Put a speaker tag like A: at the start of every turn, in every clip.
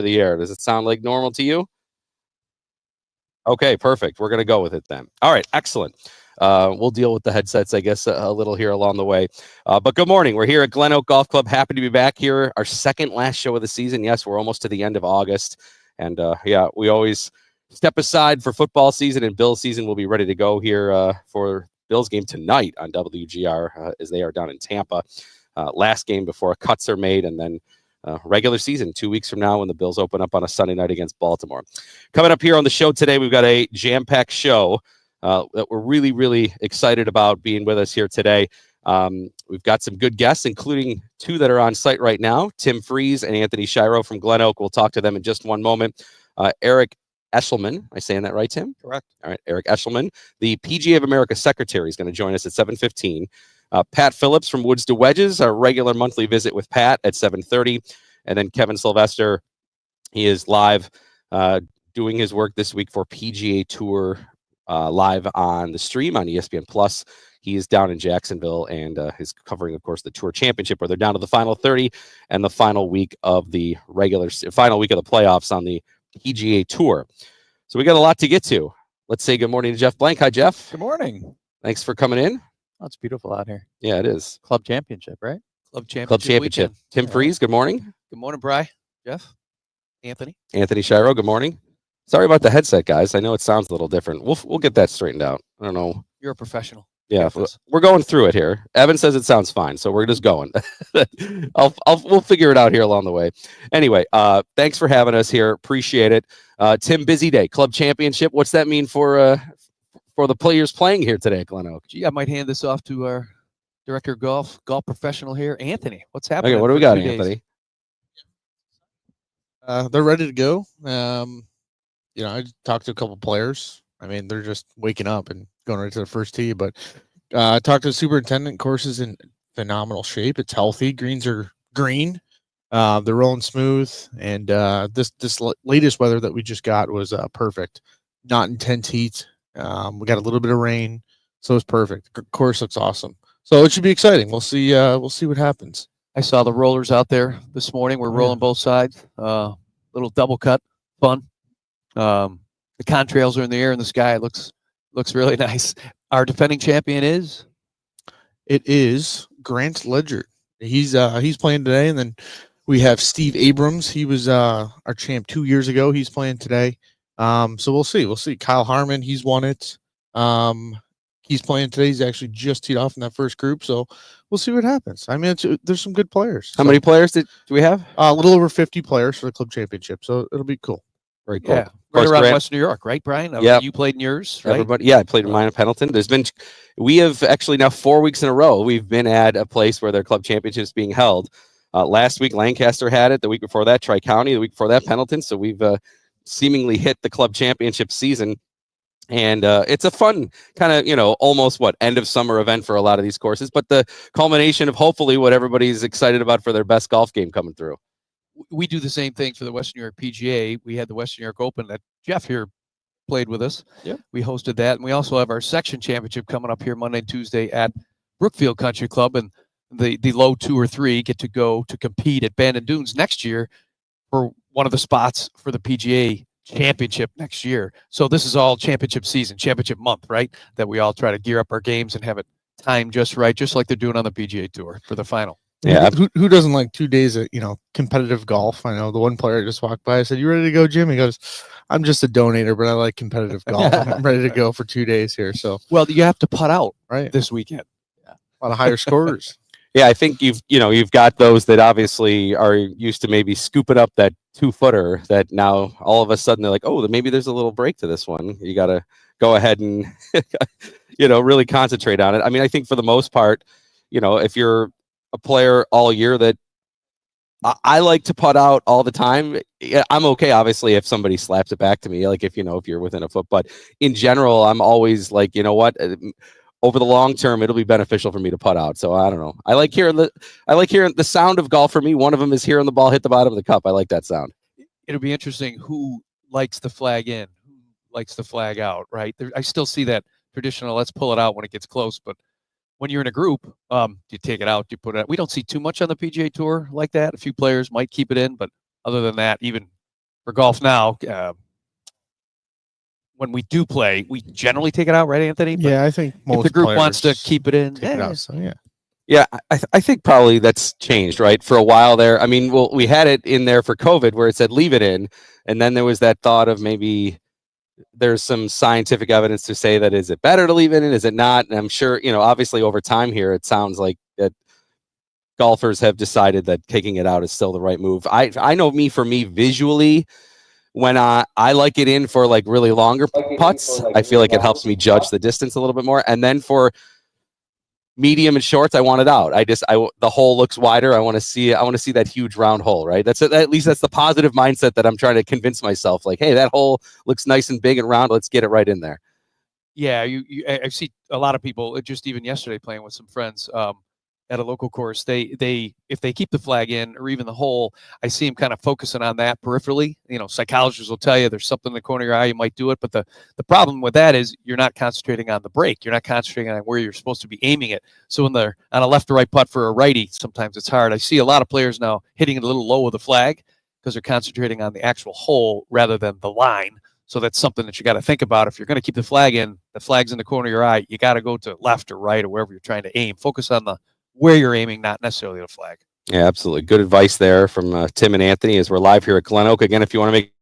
A: the air. Does it sound like normal to you? Okay, perfect. We're going to go with it then. All right, excellent. We'll deal with the headsets, I guess, a little here along the way. But good morning. We're here at Glen Golf Club. Happy to be back here. Our second last show of the season. Yes, we're almost to the end of August. And yeah, we always step aside for football season and Bills season. We'll be ready to go here for Bills game tonight on WGR as they are down in Tampa. Last game before cuts are made, and then regular season 2 weeks from now when the Bills open up on a Sunday night against Baltimore. Coming up here on the show today, we've got a jam-packed show that we're really, really excited about being with us here today. We've got some good guests, including two that are on site right now, Tim Freeze and Anthony Shiro from Glen Oak. We'll talk to them in just one moment. Eric Eshelman, am I saying that right, Tim?
B: Correct.
A: All right, Eric Eshelman, the PGA of America secretary, is going to join us at 7:15. Pat Phillips from Woods to Wedges, our regular monthly visit with Pat at 7:30. And then Kevin Sylvester, he is live doing his work this week for PGA Tour live on the stream on ESPN Plus. He is down in Jacksonville and is covering, of course, the Tour Championship, where they're down to the final 30 and the final week of the playoffs on the PGA Tour. So we got a lot to get to. Let's say good morning to Jeff Blank. Hi, Jeff.
B: Good morning.
A: Thanks for coming in.
B: Oh, it's beautiful out here.
A: Yeah, it is.
B: Club championship, right?
C: Club championship.
A: Club championship.
C: Weekend.
A: Tim Freeze, good morning.
C: Good morning, Bry. Jeff. Anthony.
A: Anthony Shiro, good morning. Sorry about the headset, guys. I know it sounds a little different. We'll get that straightened out. I don't know.
C: You're a professional.
A: Yeah, we're going through it here. Evan says it sounds fine, so we're just going. We'll figure it out here along the way. Anyway, thanks for having us here. Appreciate it. Tim, busy day. Club championship. What's that mean for the players playing here today at Glen Oak?
C: Gee, I might hand this off to our director of golf professional here, Anthony. What's happening?
A: Okay, what do we got, Anthony?
D: They're ready to go. I talked to a couple players. I mean, they're just waking up and going right to the first tee. But I talked to the superintendent. Course is in phenomenal shape. It's healthy. Greens are green. They're rolling smooth. And this latest weather that we just got was perfect. Not intense heat. We got a little bit of rain, so it's perfect. Course looks awesome. So it should be exciting. We'll see. We'll see what happens.
C: I saw the rollers out there this morning. We're rolling both sides. Little double cut, fun. The contrails are in the air in the sky. It looks really nice. Our defending champion is?
D: It is Grant Ledger. He's playing today, and then we have Steve Abrams. He was our champ 2 years ago. He's playing today. So we'll see. We'll see. Kyle Harmon, he's won it. He's playing today. He's actually just teed off in that first group. So we'll see what happens. I mean, there's some good players.
A: How many players do we have?
D: A little over 50 players for the club championship. So it'll be cool.
A: Very cool.
C: Yeah. Right around Western New York, right, Brian?
A: Yeah.
C: You played in yours, right?
A: Everybody, yeah, I played in mine in Pendleton. We have actually now 4 weeks in a row, we've been at a place where their club championship is being held. Last week, Lancaster had it. The week before that, Tri-County. The week before that, Pendleton. So we've seemingly hit the club championship season. And it's a fun kind of, almost end of summer event for a lot of these courses, but the culmination of hopefully what everybody's excited about for their best golf game coming through.
C: We do the same thing for the Western New York PGA. We had the Western New York Open that Jeff here played with us.
A: Yeah.
C: We hosted that. And we also have our section championship coming up here Monday and Tuesday at Brookfield Country Club. And the low 2 or 3 get to go to compete at Bandon Dunes next year for one of the spots for the PGA championship next year. So this is all championship season, championship month, right? That we all try to gear up our games and have it timed just right, just like they're doing on the PGA Tour for the final.
D: Yeah. Who doesn't like 2 days of, competitive golf? I know the one player just walked by. I said, "You ready to go, Jim?" He goes, "I'm just a donator, but I like competitive golf. I'm ready to go for 2 days here." So,
C: well, you have to putt out
D: right
C: this weekend.
D: Yeah. A lot of higher scorers.
A: Yeah, I think you've got those that obviously are used to maybe scooping up that 2-footer that now all of a sudden they're like, oh, maybe there's a little break to this one. You got to go ahead and, really concentrate on it. I mean, I think for the most part, if you're a player all year that I like to putt out all the time. I'm okay, obviously, if somebody slaps it back to me, like if you're within a foot. But in general, I'm always like, you know what? Over the long term, it'll be beneficial for me to putt out. So I don't know. I like hearing the sound of golf for me. One of them is hearing the ball hit the bottom of the cup. I like that sound.
C: It'll be interesting who likes the flag in, who likes the flag out, right? I still see that traditional, let's pull it out when it gets close. But when you're in a group, you take it out, you put it out. We don't see too much on the PGA Tour like that. A few players might keep it in, but other than that, even for golf now. When we do play, we generally take it out, right, Anthony? But
D: Yeah, I think most
C: if the group wants to
D: players
C: keep it in,
D: take it out. So yeah.
A: Yeah, I think probably that's changed, right? For a while there, I mean, well, we had it in there for COVID where it said leave it in, and then there was that thought of maybe there's some scientific evidence to say that is it better to leave it in, is it not? And I'm sure, obviously over time here, it sounds like that golfers have decided that taking it out is still the right move. I know for me visually, when I like it in for like really longer putts, I feel like it helps me judge the distance a little bit more, and then for medium and shorts, I want it out. The hole looks wider. I want to see it. I want to see that huge round hole, right? At least that's the positive mindset that I'm trying to convince myself. Like, hey, that hole looks nice and big and round. Let's get it right in there.
C: Yeah, I see a lot of people just even yesterday playing with some friends at a local course. They if they keep the flag in or even the hole, I see them kind of focusing on that peripherally. Psychologists will tell you there's something in the corner of your eye, you might do it, but the problem with that is you're not concentrating on the break. You're not concentrating on where you're supposed to be aiming it. So when they're on a left or right putt for a righty, sometimes it's hard. I see a lot of players now hitting it a little low with the flag because they're concentrating on the actual hole rather than the line. So that's something that you got to think about. If you're going to keep the flag in, the flag's in the corner of your eye, you got to go to left or right or wherever you're trying to aim. Focus on where you're aiming, not necessarily the flag.
A: Yeah, absolutely. Good advice there from Tim and Anthony as we're live here at Glen Oak. Again, if you want to make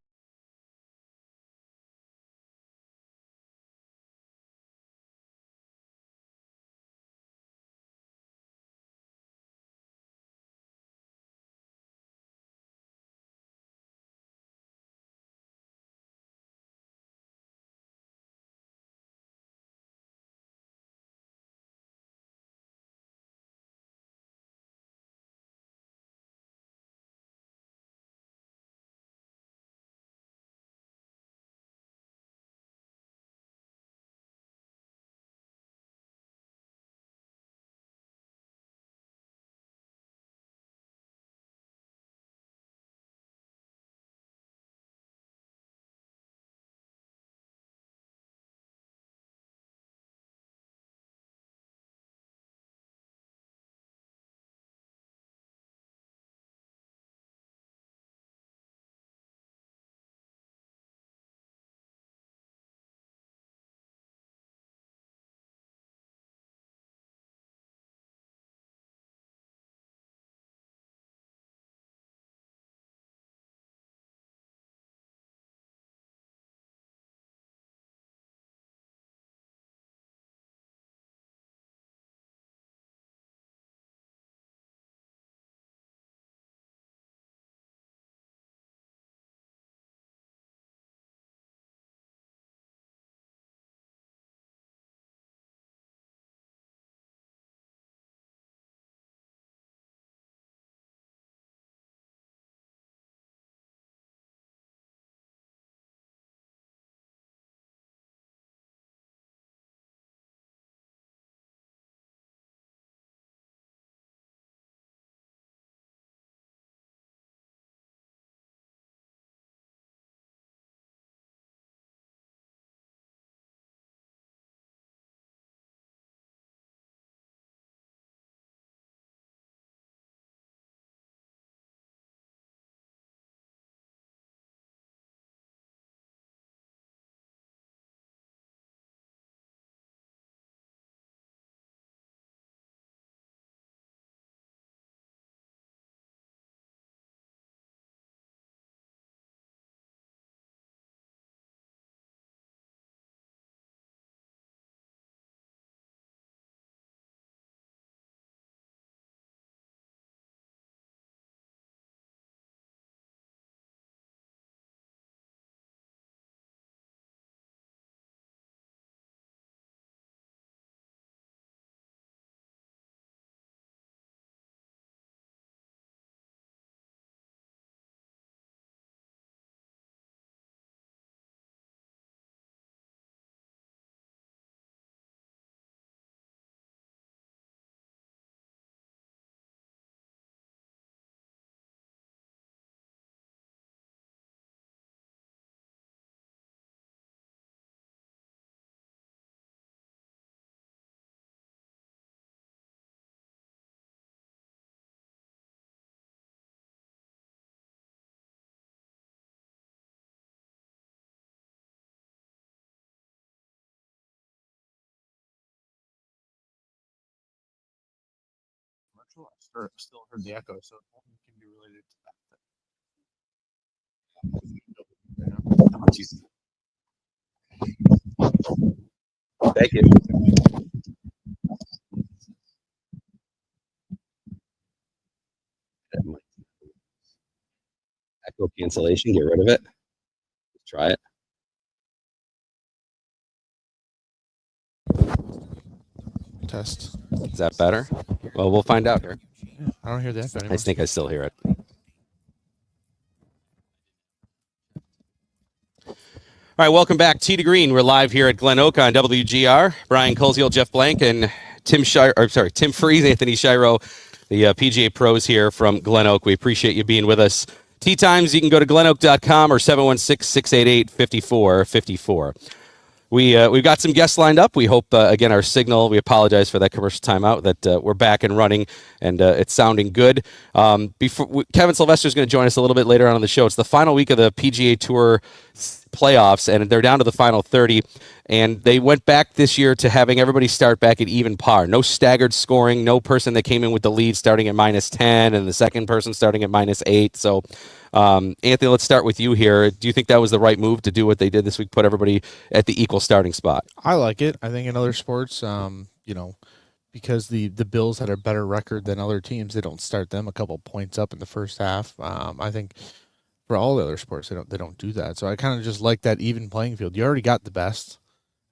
D: Still heard the echo, so it can be related to that.
A: Thank you. Echo cancellation, get rid of it. Try it.
D: Test.
A: Is that better? Well, we'll find out here.
D: I don't hear that
A: I
D: anymore.
A: think I still hear it. All right, welcome back. Tee to Green. We're live here at Glen Oak on WGR. Brian Koziel, Jeff Blank, and Tim Freeze, Anthony Shiro, the PGA pros here from Glen Oak. We appreciate you being with us. Tee times, you can go to glenoak.com or 716-688-5454. We've got some guests lined up. We hope, again, our signal, we apologize for that commercial timeout, that we're back and running, and it's sounding good. Kevin Sylvester is going to join us a little bit later on in the show. It's the final week of the PGA Tour playoffs, and they're down to the final 30, and they went back this year to having everybody start back at even par. No staggered scoring, no person that came in with the lead starting at -10 and the second person starting at -8. So, Anthony, let's start with you here. Do you think that was the right move to do what they did this week, put everybody at the equal starting spot?
D: I like it. I think in other sports, because the Bills had a better record than other teams, they don't start them a couple points up in the first half. I think for all the other sports, they don't do that. So I kind of just like that even playing field. You already got the best,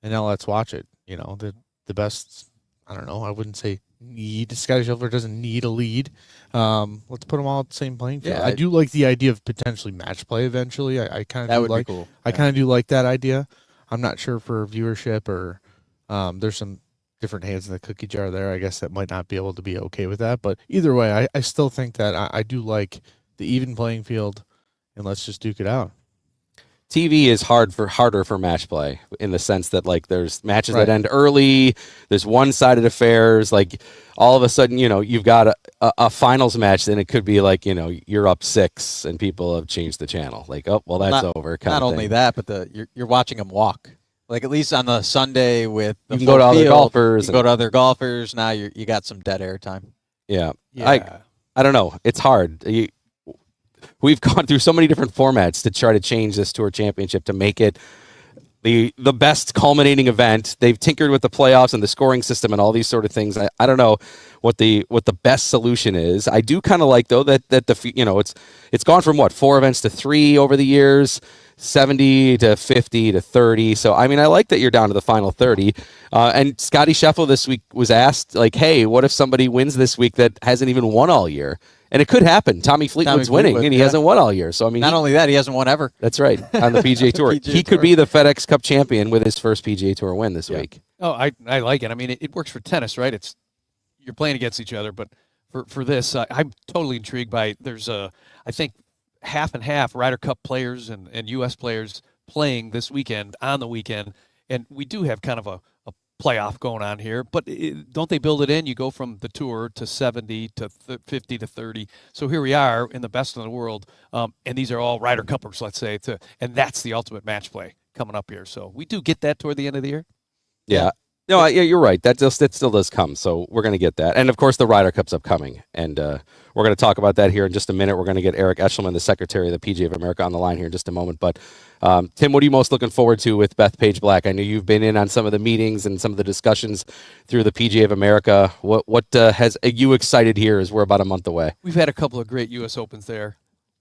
D: and now let's watch it. The best. I don't know. I wouldn't say need. Scotty Scheffler doesn't need a lead. Let's put them all at the same playing field.
A: Yeah,
D: I do like the idea of potentially match play eventually. I kind of
B: Be cool.
D: I kind of do like that idea. I'm not sure for viewership or there's some different hands in the cookie jar there. I guess that might not be able to be okay with that. But either way, I still think that I do like the even playing field, and let's just duke it out.
A: TV is harder for match play in the sense that, like, there's matches
D: Right.
A: that end early. There's one-sided affairs. Like, all of a sudden, you've got a finals match, then it could be like, you're up 6 and people have changed the channel. Like, oh, well, that's over.
B: Not only that, but you're watching them walk. Like, at least on the Sunday with the
A: You can go to
B: full
A: other
B: field,
A: golfers
B: You go to other golfers. Now you got some dead air time.
A: Yeah. I don't know. It's hard. We've gone through so many different formats to try to change this Tour Championship to make it the best culminating event. They've tinkered with the playoffs and the scoring system and all these sort of things. I don't know what the best solution is. I do kind of like, though, that it's gone from 4 events to 3 over the years, 70 to 50 to 30. So, I mean, I like that you're down to the final 30. And Scotty Scheffler this week was asked, like, hey, what if somebody wins this week that hasn't even won all year? And it could happen. Tommy Fleetwood's winning, and he hasn't won all year. So, I mean,
B: Not only that, he hasn't won ever.
A: that's right, on the PGA Tour. He could be the FedEx Cup champion with his first PGA Tour win this week.
C: Oh, I like it. I mean, it works for tennis, right? You're playing against each other, but for this, I'm totally intrigued by. There's I think half and half Ryder Cup players and U.S. players playing this weekend on the weekend, and we do have kind of a playoff going on here, but don't they build it in? You go from the Tour to 70 to 50 to 30. So here we are in the best in the world, and these are all Ryder Cuppers, let's say, and that's the ultimate match play coming up here. So we do get that toward the end of the year.
A: Yeah. No, you're right. That still does come. So we're going to get that. And, of course, the Ryder Cup's upcoming. And we're going to talk about that here in just a minute. We're going to get Eric Eshelman, the Secretary of the PGA of America, on the line here in just a moment. But, Tim, what are you most looking forward to with Bethpage Black? I know you've been in on some of the meetings and some of the discussions through the PGA of America. What has you excited here as we're about a month away?
C: We've had a couple of great U.S. Opens there.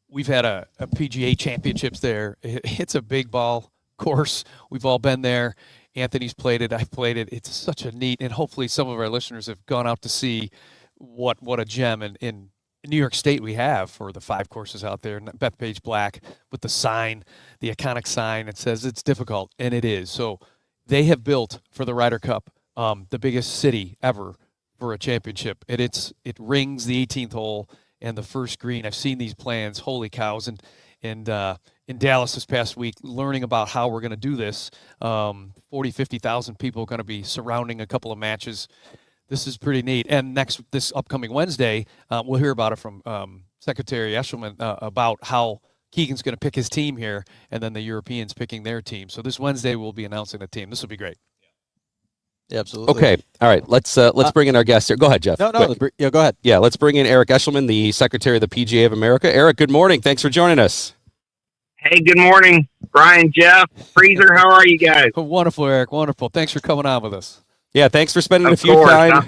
C: We've had a PGA Championships there. It's a big ball course. We've all been there. Anthony's played it. I've played it. It's such a neat, and hopefully some of our listeners have gone out to see what a gem in New York State we have for the 5 courses out there. Bethpage Black with the sign, the iconic sign. It says it's difficult, and it is. So they have built for the Ryder Cup the biggest city ever for a championship. And it rings the 18th hole and the first green. I've seen these plans. Holy cows! And in Dallas this past week, learning about how we're going to do this. 50,000 people are going to be surrounding a couple of matches. This is pretty neat. And this upcoming Wednesday, we'll hear about it from Secretary Eshelman about how Keegan's going to pick his team here, and then the Europeans picking their team. So this Wednesday we'll be announcing the team. This will be great.
B: Yeah, absolutely.
A: Okay. All right. Let's bring in our guest here. Go ahead, Jeff.
B: No,
A: Quick.
B: yeah, go ahead.
A: Yeah, let's bring in Eric Eshelman, the Secretary of the PGA of America. Eric, good morning. Thanks for joining us.
E: Hey, good morning, Brian, Jeff, Freezer. How are you guys?
C: Wonderful, Eric. Wonderful. Thanks for coming on with us.
A: Yeah, thanks for spending
E: Of course,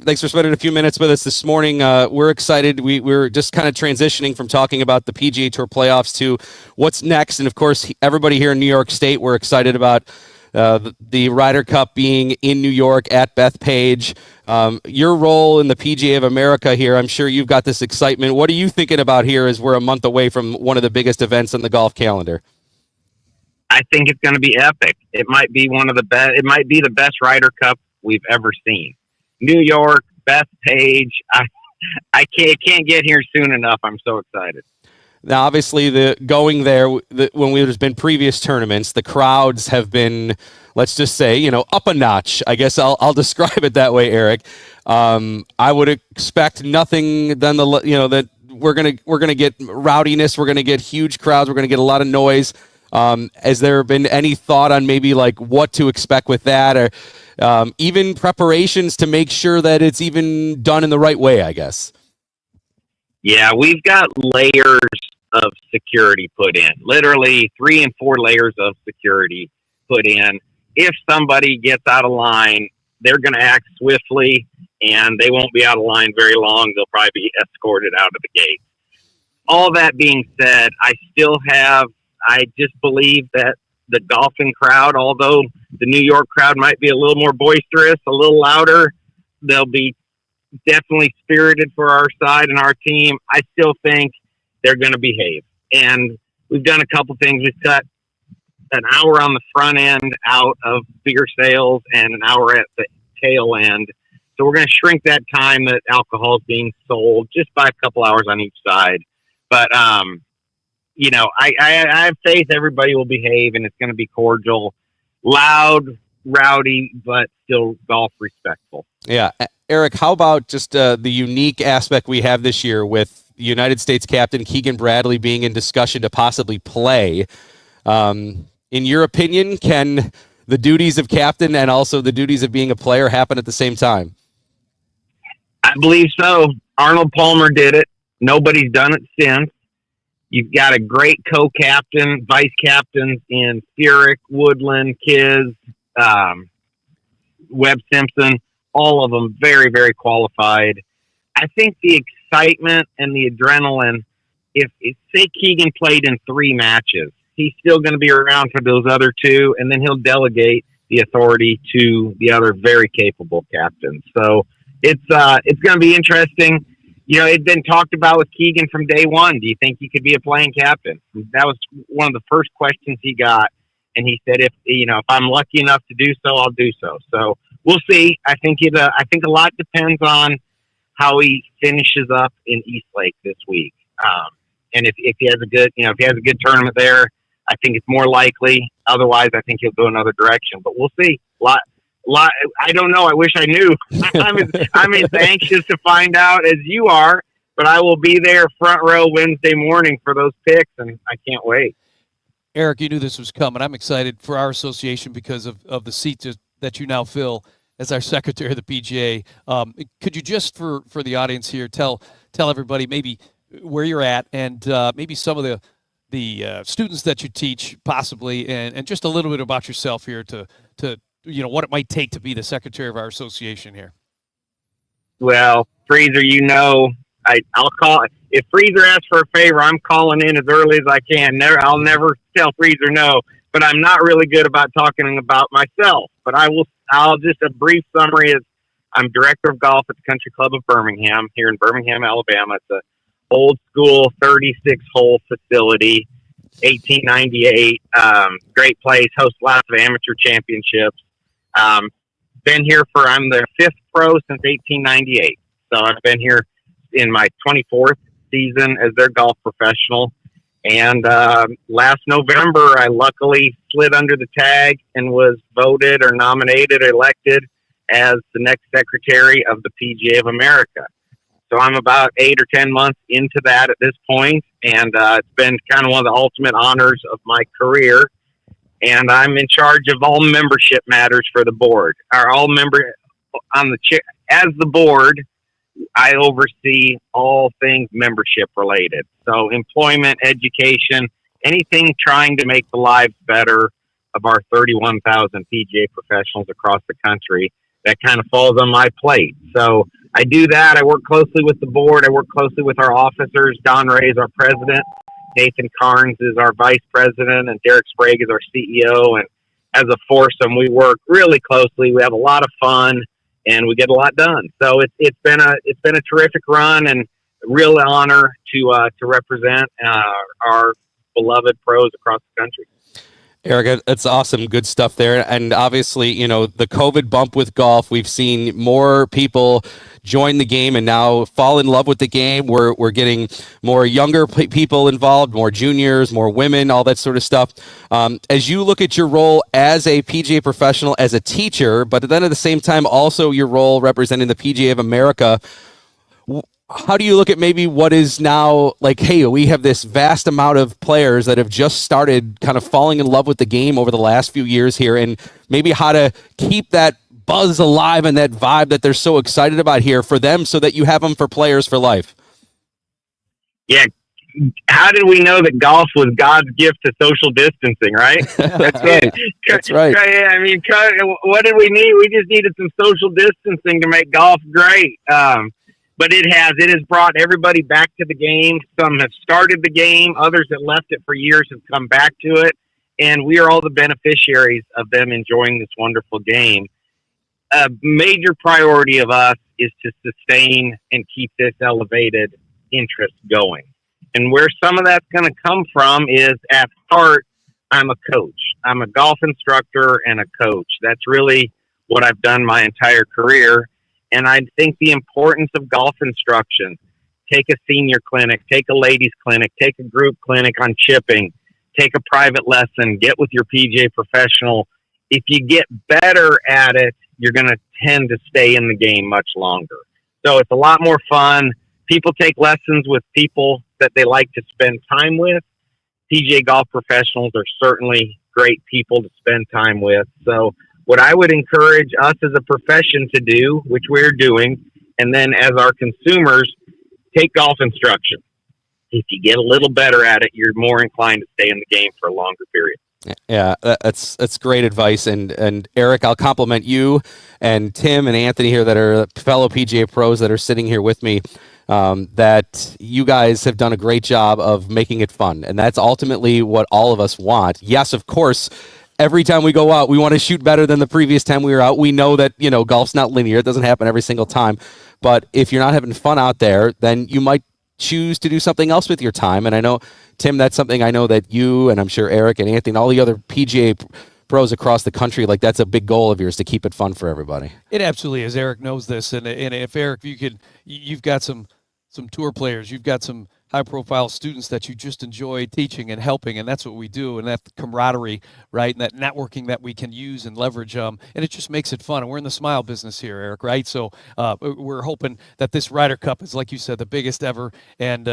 A: Thanks for spending a few minutes with us this morning. We're excited. We're just kind of transitioning from talking about the PGA Tour playoffs to what's next. And of course, everybody here in New York State, we're excited about the Ryder Cup being in New York at Bethpage. Your role in the PGA of America here, I'm sure you've got this excitement. What are you thinking about here as we're a month away from one of the biggest events on the golf calendar?
E: I think it's going to be epic. It might be one of the best. It might be the best Ryder Cup we've ever seen. New York, Bethpage. I can't get here soon enough. I'm so excited.
A: Now, obviously, when there's been previous tournaments, the crowds have been, let's just say, up a notch. I guess I'll describe it that way, Eric. I would expect nothing than that we're gonna get rowdiness, we're gonna get huge crowds, we're gonna get a lot of noise. Has there been any thought on maybe like what to expect with that, or even preparations to make sure that it's even done in the right way, I guess?
E: Yeah, we've got layers of security put in, literally 3 and 4 layers of security put in. If somebody gets out of line, they're going to act swiftly, and they won't be out of line very long. They'll probably be escorted out of the gate. All that being said, I just believe that the golfing crowd, although the New York crowd might be a little more boisterous, a little louder, they'll be definitely spirited for our side and our team. I still think they're going to behave. And we've done a couple things. We've cut an hour on the front end out of beer sales and an hour at the tail end. So we're going to shrink that time that alcohol is being sold just by a couple hours on each side. But, I have faith everybody will behave, and it's going to be cordial, loud, rowdy, but still golf respectful.
A: Yeah. Eric, how about just the unique aspect we have this year with the United States captain Keegan Bradley being in discussion to possibly play? In your opinion, can the duties of captain and also the duties of being a player happen at the same time?
E: I believe so. Arnold Palmer did it. Nobody's done it since. You've got a great co-captain, vice captains in Furyk, Woodland, Kiz, Webb Simpson, all of them very, very qualified. I think the excitement and the adrenaline, if say Keegan played in 3 matches, he's still going to be around for those other 2, and then he'll delegate the authority to the other very capable captains. So it's going to be interesting. It'd been talked about with Keegan from day one. Do you think he could be a playing captain? That was one of the first questions he got. And he said, if I'm lucky enough to do so, I'll do so. So we'll see. I think a lot depends on how he finishes up in Eastlake this week. And if he has a good tournament there, I think it's more likely. Otherwise, I think he'll go another direction. But we'll see. I don't know. I wish I knew. I'm as anxious to find out as you are, but I will be there front row Wednesday morning for those picks, and I can't wait.
C: Eric, you knew this was coming. I'm excited for our association because of the seat that you now fill as our secretary of the PGA. Could you just, for the audience here, tell everybody maybe where you're at and maybe some of the students that you teach possibly, and just a little bit about yourself here to what it might take to be the secretary of our association here.
E: Well, Freezer, I'll call. If Freezer asks for a favor, I'm calling in as early as I can. I'll never tell Freezer no, but I'm not really good about talking about myself. But I'll just a brief summary is I'm director of golf at the Country Club of Birmingham here in Birmingham, Alabama. It's a old school 36-hole facility, 1898. Great place, hosts lots of amateur championships. Been here I'm the 5th pro since 1898. So I've been here in my 24th season as their golf professional. And last November, I luckily slid under the tag and was voted or nominated or elected as the next secretary of the PGA of America. So I'm about 8 or 10 months into that at this point, and it's been kind of one of the ultimate honors of my career. and I'm in charge of all membership matters for the board. As the board, I oversee all things membership related. So employment, education, anything trying to make the lives better of our 31,000 PGA professionals across the country, that kind of falls on my plate. So I do that. I work closely with the board. I work closely with our officers. Don Ray is our president. Nathan Carnes is our vice president, and Derek Sprague is our CEO. And as a foursome, we work really closely. We have a lot of fun, and we get a lot done. So it's been a terrific run, and a real honor to represent our beloved pros across the country.
A: Eric, that's awesome. Good stuff there. And obviously, you know, the COVID bump with golf, we've seen more people join the game and now fall in love with the game. We're getting more younger people involved, more juniors, more women, all that sort of stuff. As you look at your role as a PGA professional, as a teacher, but then at the same time, also your role representing the PGA of America, how do you look at maybe what is now like, hey, we have this vast amount of players that have just started kind of falling in love with the game over the last few years here, and maybe how to keep that buzz alive and that vibe that they're so excited about here for them so that you have them for players for life?
E: Yeah. How did we know that golf was God's gift to social distancing, right?
A: That's right. That's right.
E: I mean, what did we need? We just needed some social distancing to make golf great. But it has brought everybody back to the game. Some have started the game. Others that left it for years have come back to it. And we are all the beneficiaries of them enjoying this wonderful game. A major priority of us is to sustain and keep this elevated interest going. And where some of that's going to come from is, at heart, I'm a coach. I'm a golf instructor and a coach. That's really what I've done my entire career. And I think the importance of golf instruction, take a senior clinic, take a ladies clinic, take a group clinic on chipping, take a private lesson, get with your PGA professional. If you get better at it, you're going to tend to stay in the game much longer. So it's a lot more fun. People take lessons with people that they like to spend time with. PGA golf professionals are certainly great people to spend time with. So what I would encourage us as a profession to do, which we're doing, and then as our consumers, take golf instruction. If you get a little better at it, you're more inclined to stay in the game for a longer period.
A: Yeah, that's great advice. And Eric, I'll compliment you and Tim and Anthony here that are fellow PGA pros that are sitting here with me, that you guys have done a great job of making it fun. And that's ultimately what all of us want. Yes, of course, every time we go out, we want to shoot better than the previous time we were out. We know that, you know, golf's not linear. It doesn't happen every single time. But if you're not having fun out there, then you might choose to do something else with your time. And I know, Tim, that's something I know that you, and I'm sure Eric and Anthony and all the other PGA pros across the country, like that's a big goal of yours, to keep it fun for everybody.
C: It absolutely is. Eric knows this. And if Eric, you've got some tour players, you've got some high-profile students that you just enjoy teaching and helping, and that's what we do, and that camaraderie, right, and that networking that we can use and leverage, and it just makes it fun. And we're in the smile business here, Eric, right? So we're hoping that this Ryder Cup is, like you said, the biggest ever, and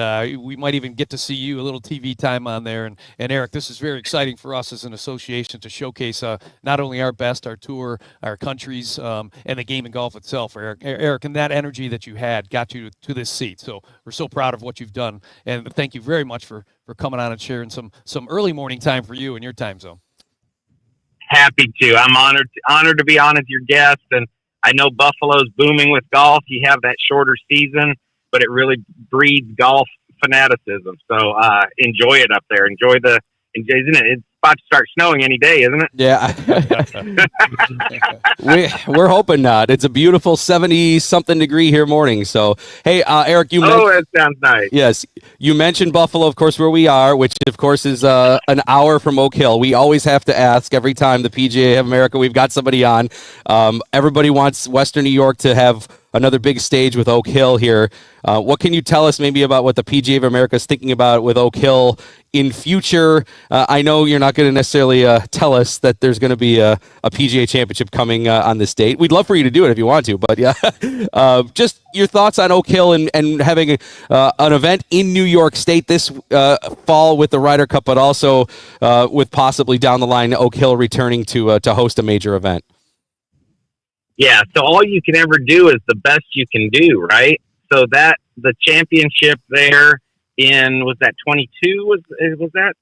C: we might even get to see you, a little TV time on there. And Eric, this is very exciting for us as an association to showcase not only our best, our tour, our countries, and the game of golf itself, Eric, and that energy that you had got you to this seat. So we're so proud of what you've done. And thank you very much for coming on and sharing some early morning time for you in your time zone.
E: Happy to. I'm honored to be on as your guest. And I know Buffalo's booming with golf. You have that shorter season, but it really breeds golf fanaticism. So enjoy it up there. Isn't it? It's about to start snowing any day, isn't it?
A: Yeah. We're hoping not. It's a beautiful 70-something degree here morning. So, hey, Eric,
E: that sounds nice.
A: Yes. You mentioned Buffalo, of course, where we are, which, of course, is an hour from Oak Hill. We always have to ask every time the PGA of America, we've got somebody on. Everybody wants Western New York to have another big stage with Oak Hill here. What can you tell us maybe about what the PGA of America is thinking about with Oak Hill in future? I know you're not going to necessarily tell us that there's going to be a PGA Championship coming on this date. We'd love for you to do it if you want to, but yeah, just your thoughts on Oak Hill and having an event in New York State this fall with the Ryder Cup, but also with possibly down the line Oak Hill returning to host a major event.
E: Yeah, so all you can ever do is the best you can do, right? So that the championship there in, was that 22? Was that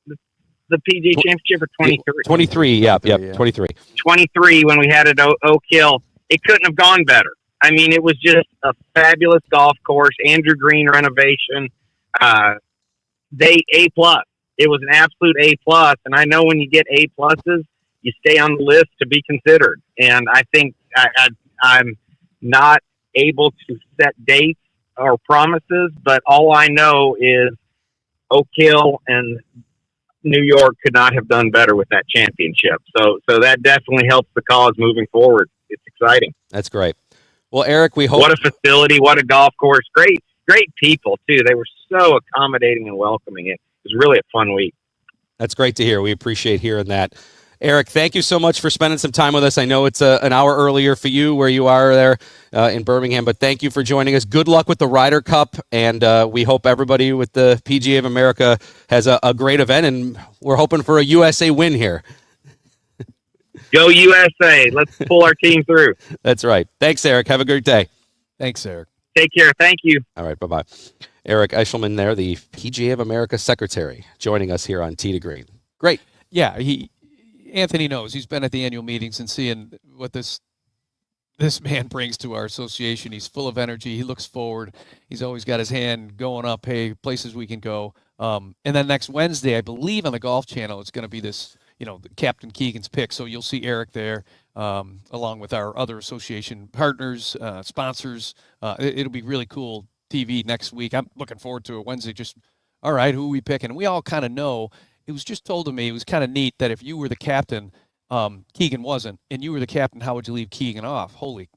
E: the PGA Championship or 23?
A: 23, yeah, 23.
E: 23 when we had it at Oak Hill. It couldn't have gone better. I mean, it was just a fabulous golf course. Andrew Green renovation. They A+. It was an absolute A+. And I know when you get A+, you stay on the list to be considered. And I think I'm not able to set dates or promises, but all I know is Oak Hill and New York could not have done better with that championship. So that definitely helps the cause moving forward. It's exciting.
A: That's great. Well, Eric, we hope.
E: What a facility, what a golf course. Great people too. They were so accommodating and welcoming. It was really a fun week.
A: That's great to hear. We appreciate hearing that. Eric, thank you so much for spending some time with us. I know it's an hour earlier for you where you are there in Birmingham, but thank you for joining us. Good luck with the Ryder Cup, and we hope everybody with the PGA of America has a great event, and we're hoping for a USA win here.
E: Go USA. Let's pull our team through.
A: That's right. Thanks, Eric. Have a great day.
C: Thanks, Eric.
E: Take care. Thank you.
A: All right, bye-bye. Eric Eichelman there, the PGA of America secretary, joining us here on Tee to Green. Great.
C: Yeah, Anthony knows. He's been at the annual meetings and seeing what this man brings to our association. He's full of energy. He looks forward. He's always got his hand going up, hey, places we can go. And then next Wednesday, I believe on the Golf Channel, it's going to be this, Captain Keegan's pick. So you'll see Eric there along with our other association partners, sponsors. It'll be really cool TV next week. I'm looking forward to it Wednesday. Just, all right, who are we picking? We all kind of know. It was just told to me, it was kind of neat that if you were the captain, Keegan wasn't, and you were the captain, how would you leave Keegan off? Holy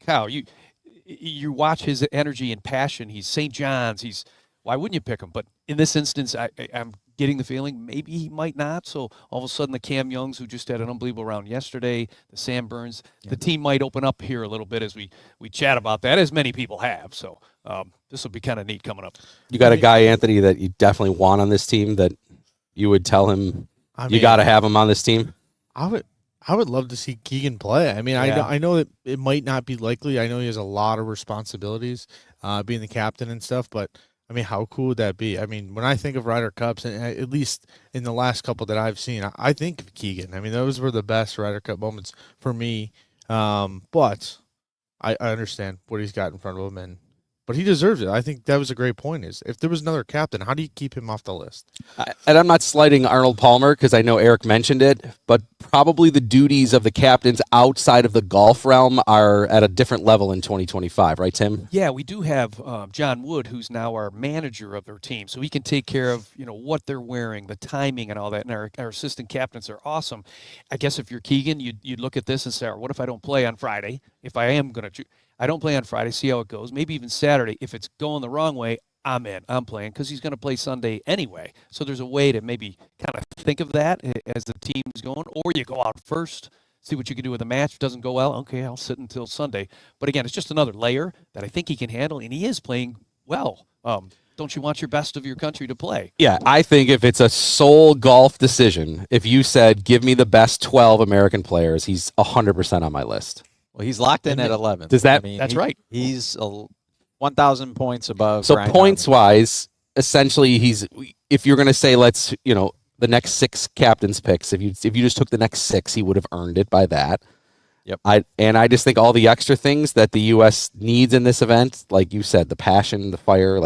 C: cow. You watch his energy and passion. He's St. John's. Why wouldn't you pick him? But in this instance, I'm getting the feeling maybe he might not. So all of a sudden the Cam Youngs, who just had an unbelievable round yesterday, the Sam Burns, the team might open up here a little bit as we chat about that, as many people have. So this will be kind of neat coming up.
A: You got a guy, Anthony, that you definitely want on this team that you would tell him you got to have him on this team?
D: I would love to see Keegan play. I mean, I know that it might not be likely. I know he has a lot of responsibilities being the captain and stuff, but I mean, how cool would that be? I mean, when I think of Ryder Cups, and at least in the last couple that I've seen, I think of Keegan. I mean, those were the best Ryder Cup moments for me. But I understand what he's got in front of him, but he deserves it. I think that was a great point. Is if there was another captain, how do you keep him off the list?
A: And I'm not slighting Arnold Palmer because I know Eric mentioned it, but probably the duties of the captains outside of the golf realm are at a different level in 2025, right, Tim?
C: Yeah, we do have John Wood, who's now our manager of their team, so he can take care of what they're wearing, the timing, and all that. And our assistant captains are awesome. I guess if you're Keegan, you'd look at this and say, "What if I don't play on Friday? If I am going to." I don't play on Friday, see how it goes. Maybe even Saturday. If it's going the wrong way, I'm in. I'm playing because he's going to play Sunday anyway. So there's a way to maybe kind of think of that as the team's going. Or you go out first, see what you can do with a match. If it doesn't go well, okay, I'll sit until Sunday. But again, it's just another layer that I think he can handle, and he is playing well. Don't you want your best of your country to play?
A: Yeah, I think if it's a sole golf decision, if you said, give me the best 12 American players, he's 100% on my list.
B: Well, he's locked in at 11.
A: Does that?
C: That's right.
B: He's 1,000 points above.
A: So
B: Brian
A: points
B: Harman.
A: wise, essentially, if you're going to say, let's, the next 6 captains picks, if you just took the next 6, he would have earned it by that.
B: Yep.
A: I just think all the extra things that the U.S. needs in this event, like you said, the passion, the fire,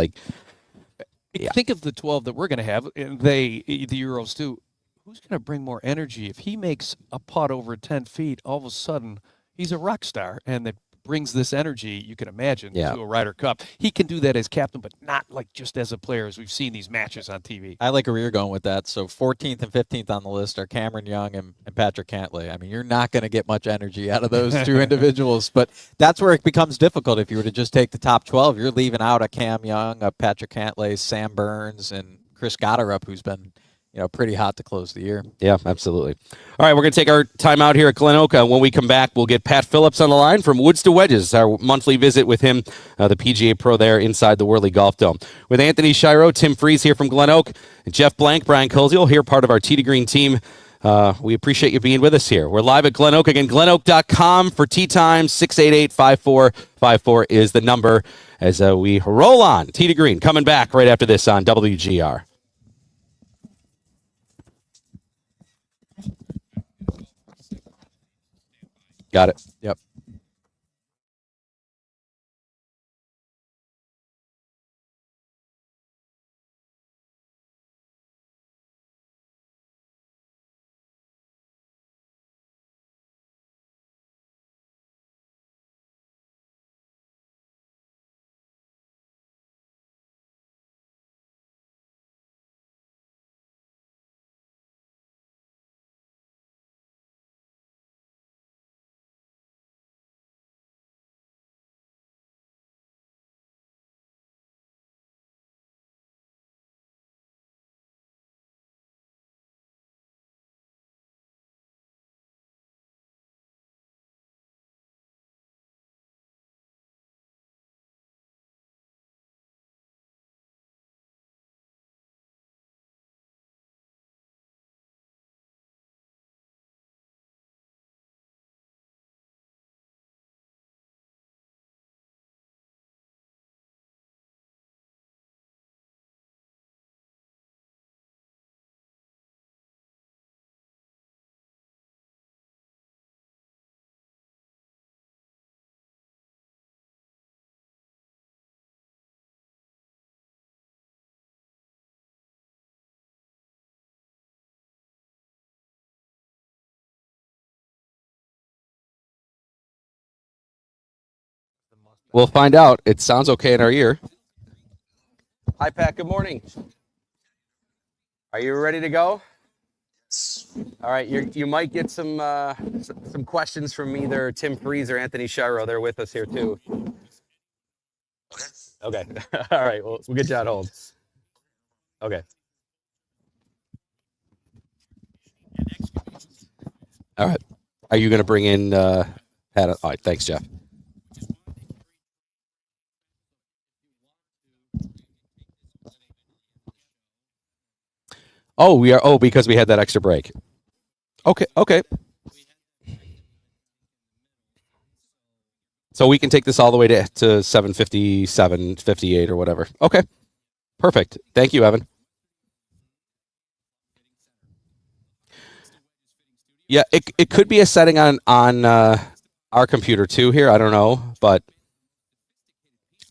C: Think of the 12 that we're going to have, and the Euros too. Who's going to bring more energy? If he makes a putt over 10 feet, all of a sudden he's a rock star, and the brings this energy, you can imagine,
A: Yeah.
C: to a Ryder Cup. He can do that as captain, but not like just as a player, as we've seen these matches on TV.
B: I like where you're going with that. So 14th and 15th on the list are Cameron Young and Patrick Cantlay. I mean, you're not going to get much energy out of those two individuals, but that's where it becomes difficult. If you were to just take the top 12, you're leaving out a Cam Young, a Patrick Cantlay, Sam Burns, and Chris Gotterup, who's been pretty hot to close the year.
A: Yeah, absolutely. All right, we're going to take our time out here at Glen Oak. When we come back, we'll get Pat Phillips on the line from Woods to Wedges, our monthly visit with him, the PGA Pro there inside the Worley Golf Dome. With Anthony Shiro, Tim Freeze here from Glen Oak, and Jeff Blank, Brian Koziel here, part of our Tee to Green team. We appreciate you being with us here. We're live at Glen Oak. Again, glenoak.com for tee time. 688-5454 is the number as we roll on. Tee to Green coming back right after this on WGR. Got it.
B: Yep.
A: We'll find out. It sounds okay in our ear. Hi, Pat. Good morning. Are you ready to go? All right. You might get some questions from either Tim Freeze or Anthony Shiro. They're with us here too. Okay. All right. We'll get you on hold. Okay. All right. Are you going to bring in Pat? All right. Thanks, Jeff. Oh, we are. Oh, because we had that extra break. Okay. Okay. So we can take this all the way to 7:57, 58 or whatever. Okay. Perfect. Thank you, Evan. Yeah, it could be a setting on our computer too here. I don't know, but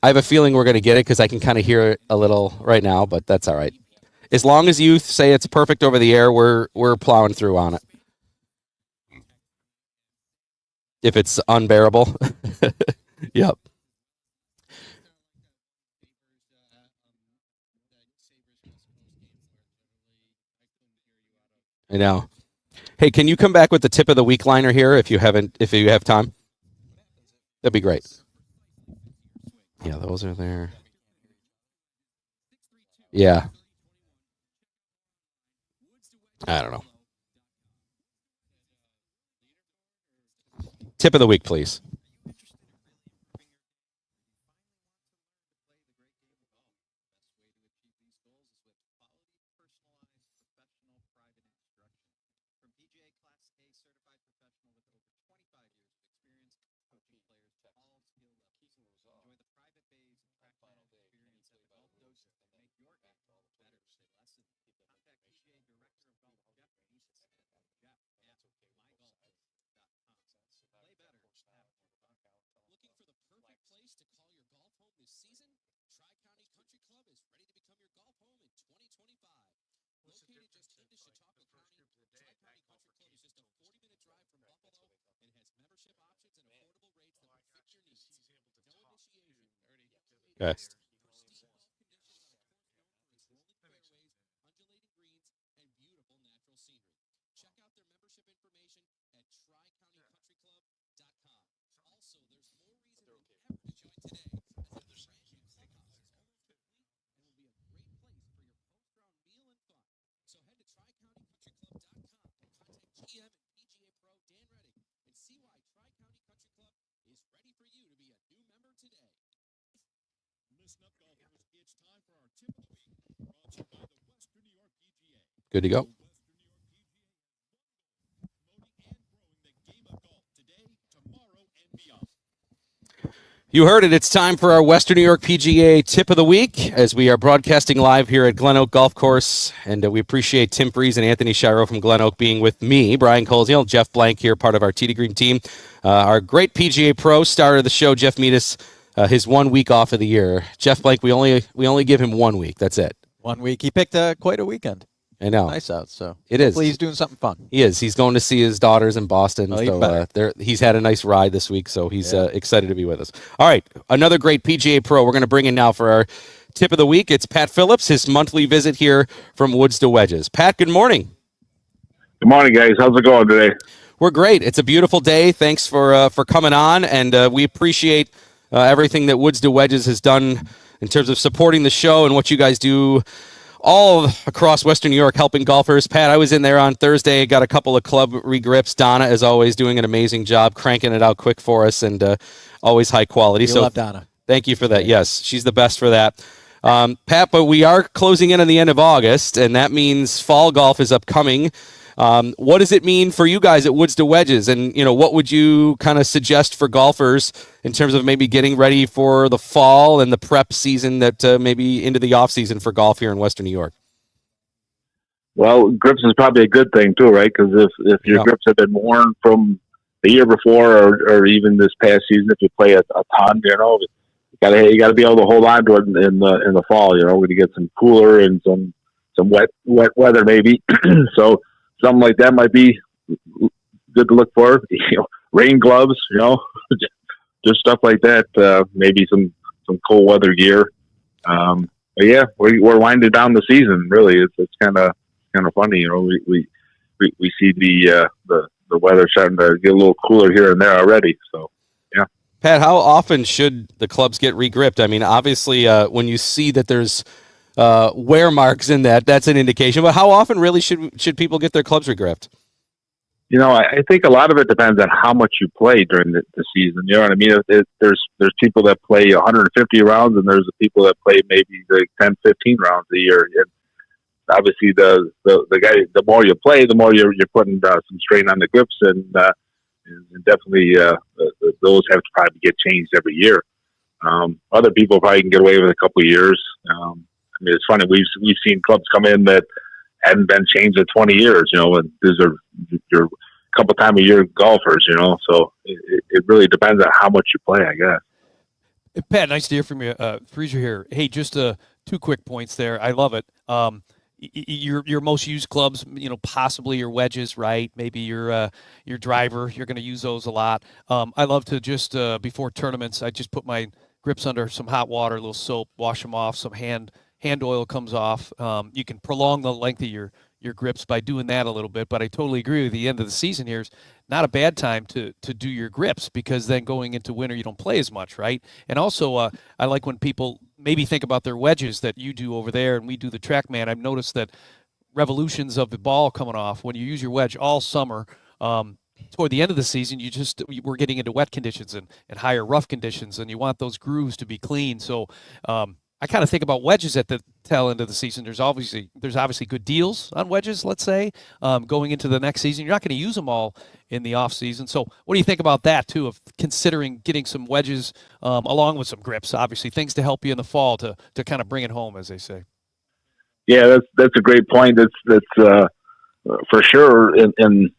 A: I have a feeling we're going to get it because I can kind of hear it a little right now, but that's all right. As long as you say it's perfect over the air, we're plowing through on it. If it's unbearable. Yep. I know. Hey, can you come back with the tip of the week liner here if you have time? That'd be great. Yeah, those are there. Yeah. I don't know. Tip of the week, please. Okay. Good to go. You heard it. It's time for our Western New York PGA Tip of the Week as we are broadcasting live here at Glen Oak Golf Course. And we appreciate Tim Freeze and Anthony Shiro from Glen Oak being with me, Brian Coleshill, Jeff Blank here, part of our Tee to Green team. Our great PGA Pro star of the show, Jeff Meadis, his 1 week off of the year. Jeff Blank, we only give him 1 week. That's it.
B: 1 week. He picked quite a weekend.
A: I know.
B: Nice out, so
A: it is.
B: Hopefully he's doing something fun.
A: He is. He's going to see his daughters in Boston.
B: Well,
A: so he's had a nice ride this week, so he's excited to be with us. All right, another great PGA Pro we're going to bring in now for our tip of the week. It's Pat Phillips, his monthly visit here from Woods to Wedges. Pat, good morning.
F: Good morning, guys. How's it going today?
A: We're great. It's a beautiful day. Thanks for coming on, and we appreciate everything that Woods to Wedges has done in terms of supporting the show and what you guys do all across Western New York helping golfers. Pat, I was in there on Thursday, got a couple of club regrips. Donna, as always, doing an amazing job, cranking it out quick for us, and always high quality.
B: You love Donna.
A: Thank you for that. Yes, she's the best for that. Pat, but we are closing in on the end of August, and that means fall golf is upcoming. What does it mean for you guys at Woods to Wedges? And, what would you kind of suggest for golfers in terms of maybe getting ready for the fall and the prep season that maybe into the off season for golf here in Western New York?
F: Well, grips is probably a good thing too, right? Because if your grips have been worn from the year before or even this past season, if you play a ton, you gotta be able to hold on to it in the fall. When you get some cooler and some wet weather maybe. So something like that might be good to look for. Rain gloves, just stuff like that. Maybe some cold weather gear. But yeah, we're winding down the season. Really, it's kind of funny. We see the weather starting to get a little cooler here and there already. So yeah.
A: Pat, how often should the clubs get regripped? I mean, obviously, when you see that there's wear marks in that's an indication. But how often really should people get their clubs regripped?
F: I think a lot of it depends on how much you play during the season. You know what I mean? There's people that play 150 rounds, and there's people that play maybe like 10, 15 rounds a year. And obviously, the more you play, the more you're putting some strain on the grips, and definitely those have to probably get changed every year. Other people probably can get away with a couple of years. It's funny. We've seen clubs come in that hadn't been changed in 20 years. And these are your couple time a year golfers. So it really depends on how much you play, I guess.
C: Pat, nice to hear from you. Freezer here. Hey, just 2 quick points there. I love it. Your most used clubs, possibly your wedges, right? Maybe your driver. You're going to use those a lot. I love to just before tournaments, I just put my grips under some hot water, a little soap, wash them off. Some hand oil comes off. You can prolong the length of your grips by doing that a little bit. But I totally agree with you. The end of the season here is not a bad time to do your grips, because then going into winter you don't play as much, right? And also I like when people maybe think about their wedges that you do over there and we do the TrackMan. I've noticed that revolutions of the ball coming off when you use your wedge all summer. Toward the end of the season, we're getting into wet conditions and higher rough conditions, and you want those grooves to be clean. So I kind of think about wedges at the tail end of the season. There's obviously good deals on wedges, let's say, going into the next season. You're not going to use them all in the off season. So what do you think about that too, of considering getting some wedges along with some grips, obviously things to help you in the fall to kind of bring it home, as they say?
F: Yeah, that's a great point. That's for sure. And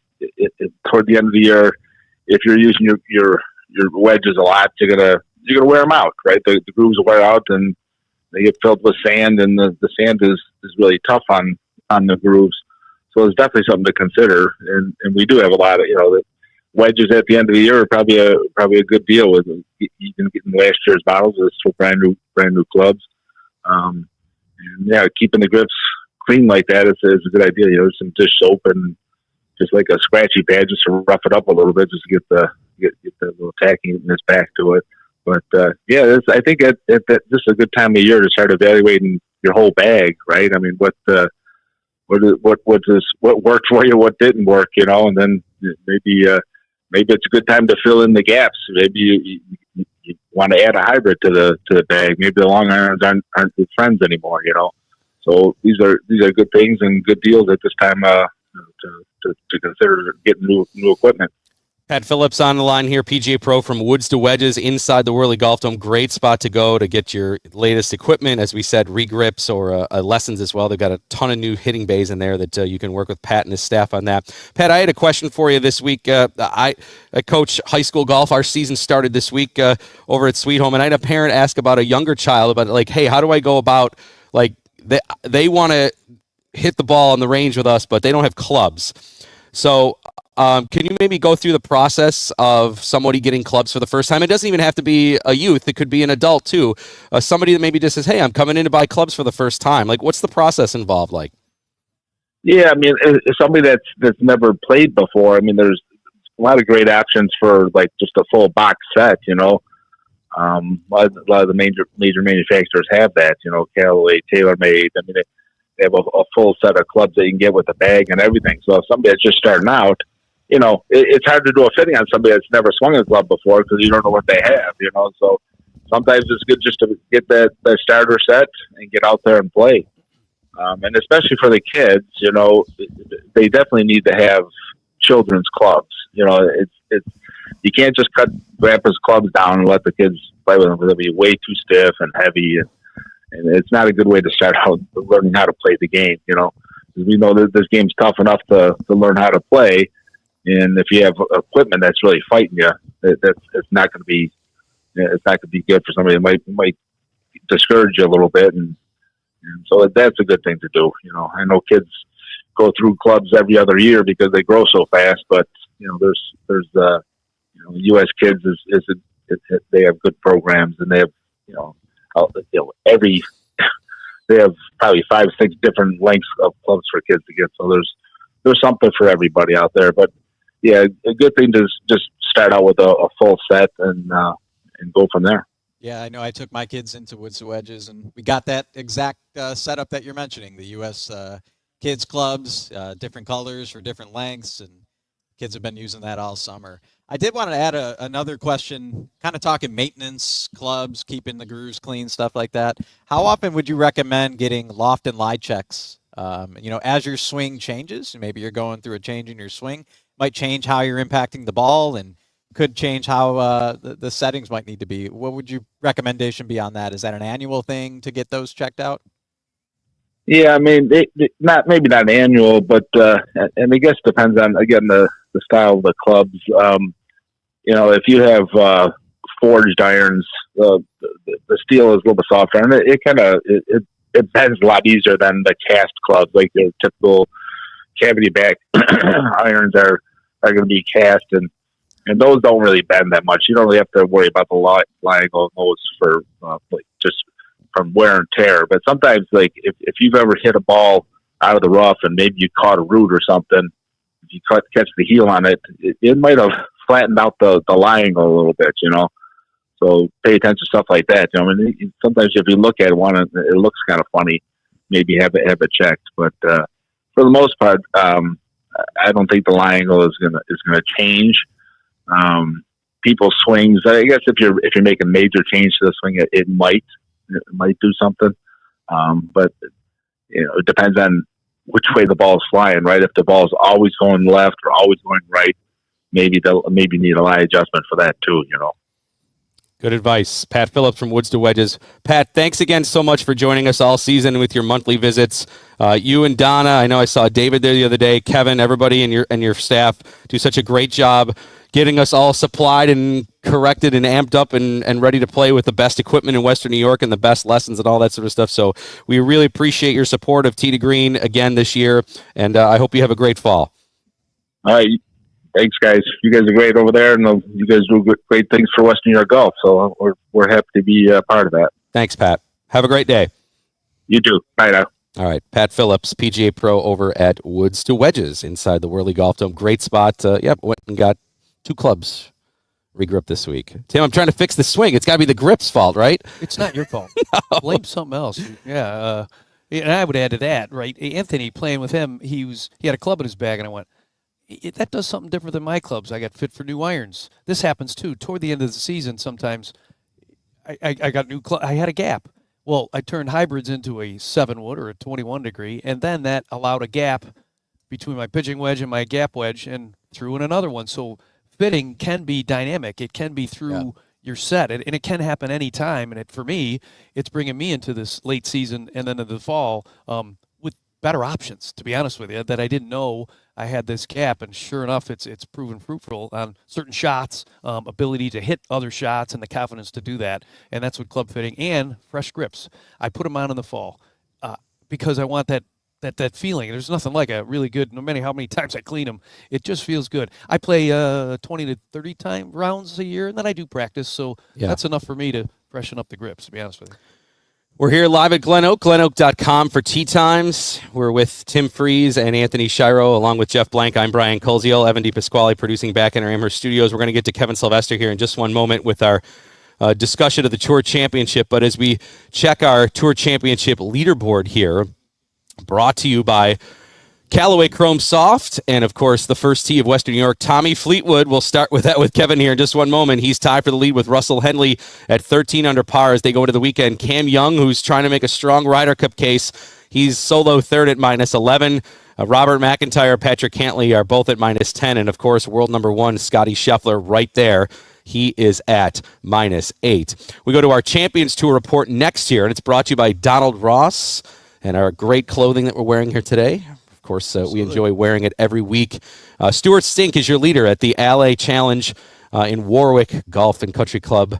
F: toward the end of the year, if you're using your wedges a lot, you're gonna wear them out, right? The grooves will wear out and they get filled with sand, and the sand is really tough on the grooves. So it's definitely something to consider. And we do have a lot of wedges at the end of the year are probably a good deal with even getting last year's models for brand new clubs. And yeah, keeping the grips clean like that is a good idea. You know, some dish soap and just like a scratchy pad, just to rough it up a little bit, just to get the little tackiness back to it. But yeah, I think this is a good time of year to start evaluating your whole bag, right? I mean, what worked for you, what didn't work, you know, and then maybe it's a good time to fill in the gaps. Maybe you want to add a hybrid to the bag. Maybe the long irons aren't good friends anymore, you know. So these are good things and good deals at this time to consider getting new equipment.
A: Pat Phillips on the line here, PGA Pro from Woods to Wedges inside the Whirly Golf Dome. Great spot to go to get your latest equipment. As we said, regrips or lessons as well. They've got a ton of new hitting bays in there that you can work with Pat and his staff on that. Pat, I had a question for you this week. I coach high school golf. Our season started this week over at Sweet Home, and I had a parent ask about a younger child about, like, hey, how do I go about, like, they want to hit the ball on the range with us, but they don't have clubs. So can you maybe go through the process of somebody getting clubs for the first time? It doesn't even have to be a youth. It could be an adult too. Somebody that maybe just says, hey, I'm coming in to buy clubs for the first time. Like, what's the process involved like?
F: Yeah, I mean, it's somebody that's never played before. I mean, there's a lot of great options for like just a full box set, you know. A lot of the major manufacturers have that, you know, Callaway, TaylorMade. I mean, they have a full set of clubs that you can get with the bag and everything. So if somebody that's just starting out, you know, it's hard to do a fitting on somebody that's never swung a club before because you don't know what they have, you know. So sometimes it's good just to get that starter set and get out there and play. And especially for the kids, you know, they definitely need to have children's clubs. You know, it's you can't just cut grandpa's clubs down and let the kids play with them because they'll be way too stiff and heavy. And it's not a good way to start out learning how to play the game, you know. We know that this game's tough enough to learn how to play. And if you have equipment that's really fighting you, it's not going to be good for somebody. It might discourage you a little bit, and so that's a good thing to do. You know, I know kids go through clubs every other year because they grow so fast, but you know, there's you know, U.S. Kids they have good programs, and they have they have probably 5-6 different lengths of clubs for kids to get. So there's something for everybody out there, but. Yeah, a good thing to just start out with a full set and go from there.
B: Yeah, I know I took my kids into Woods to Wedges, and we got that exact setup that you're mentioning, the U.S. Kids clubs, different colors for different lengths, and kids have been using that all summer. I did want to add another question, kind of talking maintenance, clubs, keeping the grooves clean, stuff like that. How often would you recommend getting loft and lie checks? You know, as your swing changes, maybe you're going through a change in your swing, might change how you're impacting the ball and could change how the settings might need to be. What would your recommendation be on that? Is that an annual thing to get those checked out?
F: Yeah, I mean, maybe not annual, but and I guess depends on, again, the style of the clubs. You know, if you have forged irons, the steel is a little bit softer, and it bends a lot easier than the cast clubs, like the typical cavity back irons are going to be cast, and those don't really bend that much. You don't really have to worry about the lie angle of those for like just from wear and tear. But sometimes, like if you've ever hit a ball out of the rough and maybe you caught a root or something, if you catch the heel on it, it might have flattened out the lie angle a little bit, you know. So pay attention to stuff like that. You know, I mean, sometimes if you look at one, it looks kind of funny. Maybe have it checked, but for the most part, I don't think the lie angle is gonna change. People's swings, I guess, if you're making major change to the swing, it might do something. But you know, it depends on which way the ball is flying, right? If the ball is always going left or always going right, maybe need a lie adjustment for that too, you know.
A: Good advice. Pat Phillips from Woods to Wedges. Pat, thanks again so much for joining us all season with your monthly visits. You and Donna, I know I saw David there the other day, Kevin, everybody and your staff do such a great job getting us all supplied and corrected and amped up and ready to play with the best equipment in Western New York and the best lessons and all that sort of stuff. So we really appreciate your support of Tee to Green again this year, and I hope you have a great fall.
F: All right. Thanks, guys. You guys are great over there, and you guys do great things for Western New York golf. So we're happy to be a part of that.
A: Thanks, Pat. Have a great day.
F: You too. Bye now.
A: All right, Pat Phillips, PGA Pro over at Woods to Wedges inside the Whirly Golf Dome. Great spot. Went and got 2 clubs regrip this week. Tim, I'm trying to fix the swing. It's got to be the grip's fault, right?
C: It's not your fault. Blame something else. Yeah. And I would add to that, right? Anthony, playing with him, he had a club in his bag, and I went, that does something different than my clubs. I got fit for new irons. This happens too. Toward the end of the season, sometimes I got new club. I had a gap. Well, I turned hybrids into a 7-wood or a 21 degree, and then that allowed a gap between my pitching wedge and my gap wedge, and threw in another one. So fitting can be dynamic. It can be through your set, and it can happen any time. And for me, it's bringing me into this late season and then into the fall with better options, to be honest with you, that I didn't know I had this gap. And sure enough, it's proven fruitful on certain shots, ability to hit other shots, and the confidence to do that. And that's what club fitting and fresh grips. I put them on in the fall because I want that feeling. There's nothing like a really good, no matter how many times I clean them, it just feels good. I play 20 to 30 rounds a year, and then I do practice, so that's enough for me to freshen up the grips, to be honest with you.
A: We're here live at Glen Oak, glenoak.com for Tee Times. We're with Tim Freeze and Anthony Shiro, along with Jeff Blank. I'm Brian Colziel, Evan DePasquale producing back in our Amherst studios. We're going to get to Kevin Sylvester here in just one moment with our discussion of the Tour Championship. But as we check our Tour Championship leaderboard here, brought to you by Callaway Chrome Soft, and of course the first tee of Western New York, Tommy Fleetwood. We'll start with that with Kevin here in just one moment. He's tied for the lead with Russell Henley at 13 under par as they go into the weekend. Cam Young, who's trying to make a strong Ryder Cup case, he's solo third at -11. Robert McIntyre, Patrick Cantley are both at -10, and of course world number 1 Scotty Scheffler right there. He is at -8. We go to our Champions Tour report next year, and it's brought to you by Donald Ross and our great clothing that we're wearing here today. Of course, we enjoy wearing it every week. Stuart Stink is your leader at the LA Challenge in Warwick Golf and Country Club.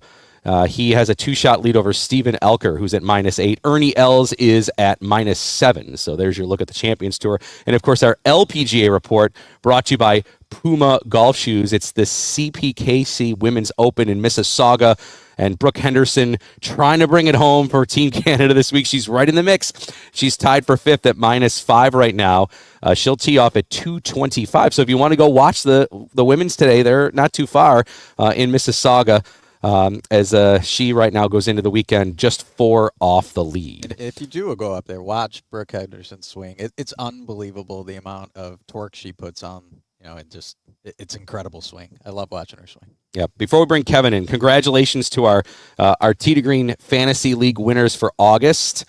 A: He has a 2-shot lead over Stephen Elker, who's at -8. Ernie Els is at -7. So there's your look at the Champions Tour. And, of course, our LPGA report brought to you by Puma Golf Shoes. It's the CPKC Women's Open in Mississauga. And Brooke Henderson trying to bring it home for Team Canada this week. She's right in the mix. She's tied for 5th at -5 right now. She'll tee off at 2:25. So if you want to go watch the women's today, they're not too far in Mississauga. As she right now goes into the weekend just 4 off the lead.
B: And if you do go up there, watch Brooke Henderson swing. It's unbelievable the amount of torque she puts on. It's incredible swing. I love watching her swing.
A: Yeah. Before we bring Kevin in, congratulations to our Tee to Green Fantasy League winners for August.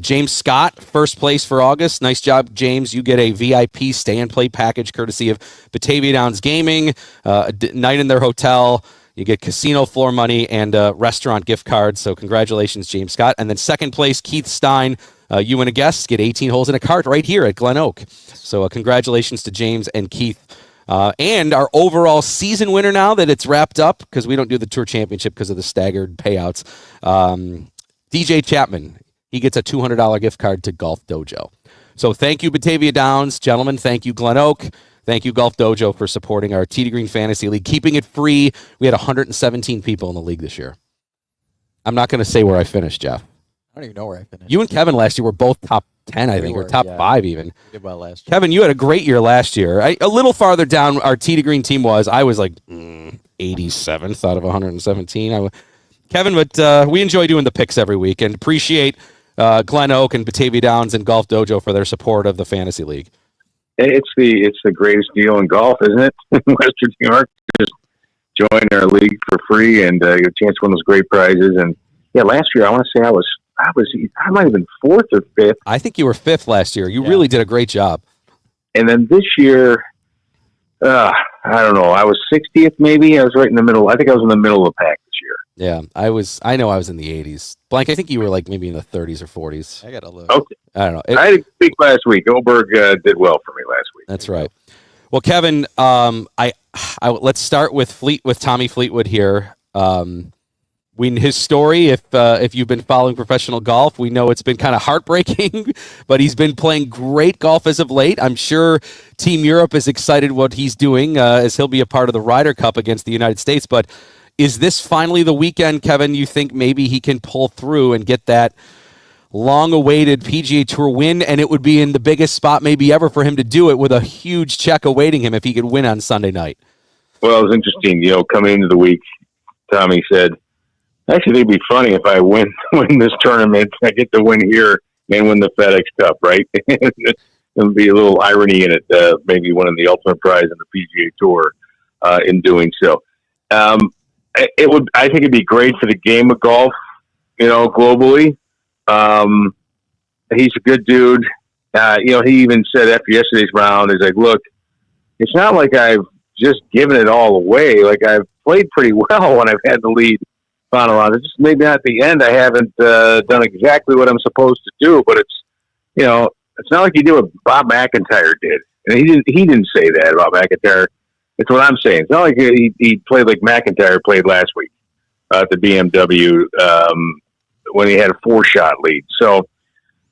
A: James Scott, first place for August. Nice job, James. You get a VIP stay and play package courtesy of Batavia Downs Gaming, a night in their hotel. You get casino floor money and restaurant gift cards. So congratulations, James Scott. And then second place, Keith Stein. You and a guest get 18 holes in a cart right here at Glen Oak. So congratulations to James and Keith. And our overall season winner now that it's wrapped up, because we don't do the Tour Championship because of the staggered payouts, DJ Chapman. He gets a $200 gift card to Golf Dojo. So thank you, Batavia Downs. Gentlemen, thank you, Glen Oak. Thank you, Golf Dojo, for supporting our Tee to Green Fantasy League, keeping it free. We had 117 people in the league this year. I'm not going to say where I finished, Jeff.
B: I don't even know where I finished.
A: You and Kevin last year were both top 10, I think, or top 5 even.
B: We did well last year.
A: Kevin, you had a great year last year. A little farther down our Tee to Green team was. I was like 87th out of 117. Kevin, but we enjoy doing the picks every week and appreciate Glen Oak and Batavia Downs and Golf Dojo for their support of the Fantasy League.
F: It's the greatest deal in golf, isn't it? In Western New York, just join our league for free and get a chance to win those great prizes. And yeah, last year I want to say I might have been 4th or 5th.
A: I think you were 5th last year. You really did a great job.
F: And then this year, I don't know. I was 60th maybe. I was right in the middle. I think I was in the middle of the pack this year.
A: Yeah, I know I was in the 80s. Blank, I think you were like maybe in the 30s or 40s.
B: I got to look.
F: Okay.
A: I don't know.
F: I had a week last week. Oberg did well for me last week.
A: That's right. Well, Kevin, let's start with Tommy Fleetwood here. his story, if you've been following professional golf, we know it's been kind of heartbreaking, but he's been playing great golf as of late. I'm sure Team Europe is excited what he's doing as he'll be a part of the Ryder Cup against the United States. But is this finally the weekend, Kevin, you think maybe he can pull through and get that long-awaited PGA Tour win, and it would be in the biggest spot maybe ever for him to do it with a huge check awaiting him if he could win on Sunday night?
F: Well, it was interesting. Coming into the week, Tommy said, actually, it'd be funny if I win this tournament. I get to win here and win the FedEx Cup, right? There'll be a little irony in it, maybe winning the ultimate prize in the PGA Tour in doing so. I think it'd be great for the game of golf, globally. He's a good dude. He even said after yesterday's round, he's like, look, it's not like I've just given it all away. Like, I've played pretty well when I've had the lead final round. It's just maybe not at the end. I haven't done exactly what I'm supposed to do, but it's not like he did what Bob McIntyre did. And he didn't say that about McIntyre. It's what I'm saying. It's not like he played like McIntyre played last week at the BMW when he had a 4-shot lead. So,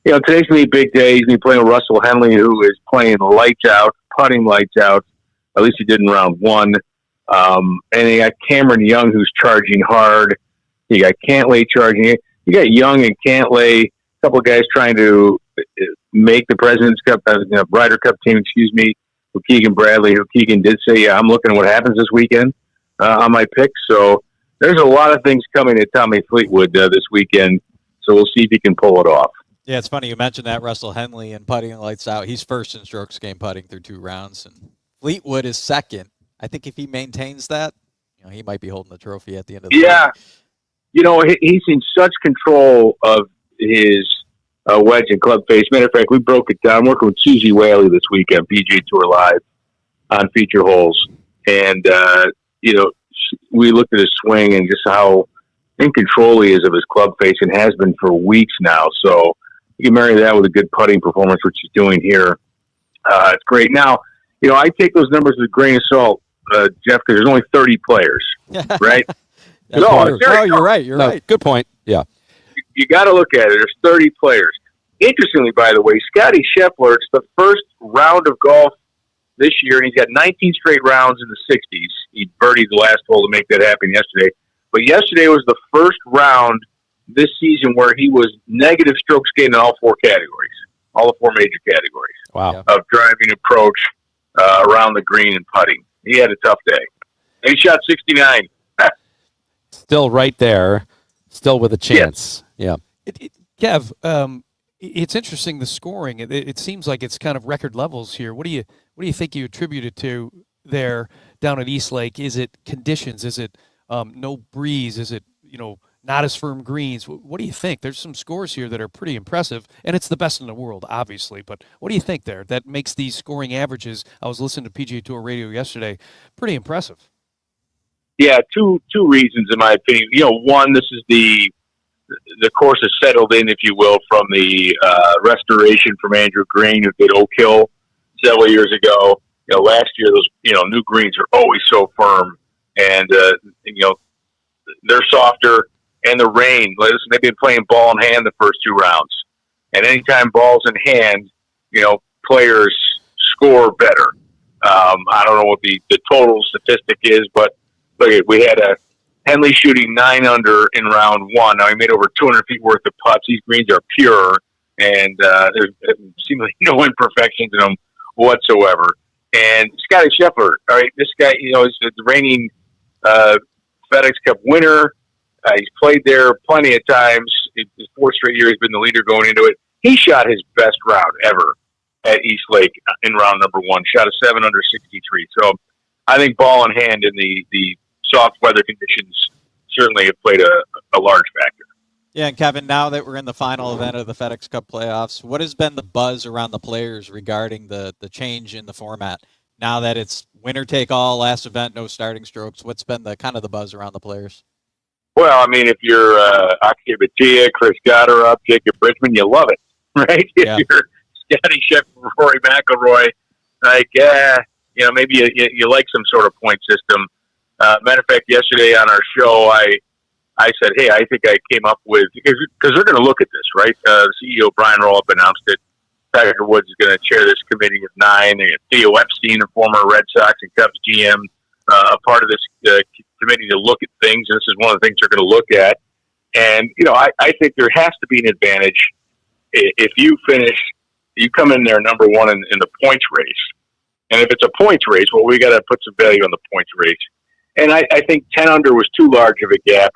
F: today's going to be a big day. He's going to be playing with Russell Henley, who is playing lights out, putting lights out. At least he did in round 1. And you got Cameron Young, who's charging hard. You got Cantlay charging it. You got Young and Cantlay, a couple of guys trying to make the President's Cup, Ryder Cup team, with Keegan Bradley, who Keegan did say, I'm looking at what happens this weekend on my pick. So there's a lot of things coming at Tommy Fleetwood this weekend. So we'll see if he can pull it off.
B: Yeah, it's funny you mentioned that, Russell Henley and putting lights out. He's first in strokes gained putting through 2 rounds, and Fleetwood is second. I think if he maintains that, he might be holding the trophy at the end of the day.
F: He's in such control of his wedge and club face. Matter of fact, we broke it down. I'm working with Susie Whaley this weekend, PGA Tour Live, on feature holes. And, we looked at his swing and just how in control he is of his club face and has been for weeks now. So you can marry that with a good putting performance, which he's doing here. It's great. Now, I take those numbers with a grain of salt, Jeff, because there's only 30 players, right?
B: You're right. You're right.
A: Good point. Yeah.
F: You got to look at it. There's 30 players. Interestingly, by the way, Scotty Scheffler, it's the first round of golf this year, and he's got 19 straight rounds in the 60s. He birdied the last hole to make that happen yesterday. But yesterday was the first round this season where he was negative strokes gained in all 4 categories, all the 4 major categories.
A: Wow.
F: Of driving, approach, around the green, and putting. He had a tough day. And he shot 69.
A: Still right there, still with a chance. Yeah.
C: Kev, it's interesting, the scoring. It seems like it's kind of record levels here. What do you think you attribute it to there down at East Lake? Is it conditions? Is it no breeze? Is it not as firm greens? What do you think? There's some scores here that are pretty impressive, and it's the best in the world, obviously. But what do you think there that makes these scoring averages? I was listening to PGA Tour Radio yesterday. Pretty impressive.
F: Yeah, two reasons in my opinion. One, this is the course is settled in, if you will, from the restoration from Andrew Green, who did Oak Hill several years ago. Last year those new greens are always so firm, and they're softer. And the rain, listen, they've been playing ball in hand the first 2 rounds, and anytime ball's in hand, players score better. I don't know what the total statistic is, but look, we had a Henley shooting 9 under in round 1. Now he made over 200 feet worth of putts. These greens are pure, and there's seemingly no imperfections in them whatsoever. And Scotty Scheffler, all right, this guy, is the reigning FedEx Cup winner. He's played there plenty of times. His 4th straight year, he's been the leader going into it. He shot his best round ever at East Lake in round number 1. Shot a 7 under 63. So I think ball in hand in the soft weather conditions certainly have played a large factor.
B: Yeah, and Kevin, now that we're in the final event of the FedEx Cup playoffs, what has been the buzz around the players regarding the change in the format? Now that it's winner take all, last event, no starting strokes, what's been the kind of the buzz around the players?
F: Well, I mean, if you're Akshay Bhatia, Chris Gotterup, Jacob Bridgman, you love it, right?
B: Yeah.
F: If you're Scotty Scheffler, Rory McIlroy, maybe you like some sort of point system. Matter of fact, yesterday on our show, I I said, hey, I think I came up with, because they're going to look at this, right? CEO Brian Roloff announced it. Tiger Woods is going to chair this committee of 9. They have Theo Epstein, a former Red Sox and Cubs GM, a part of this committee to look at things. And this is one of the things they're going to look at. And, I think there has to be an advantage if you come in there number one in the points race. And if it's a points race, well, we got to put some value on the points race. And I think 10 under was too large of a gap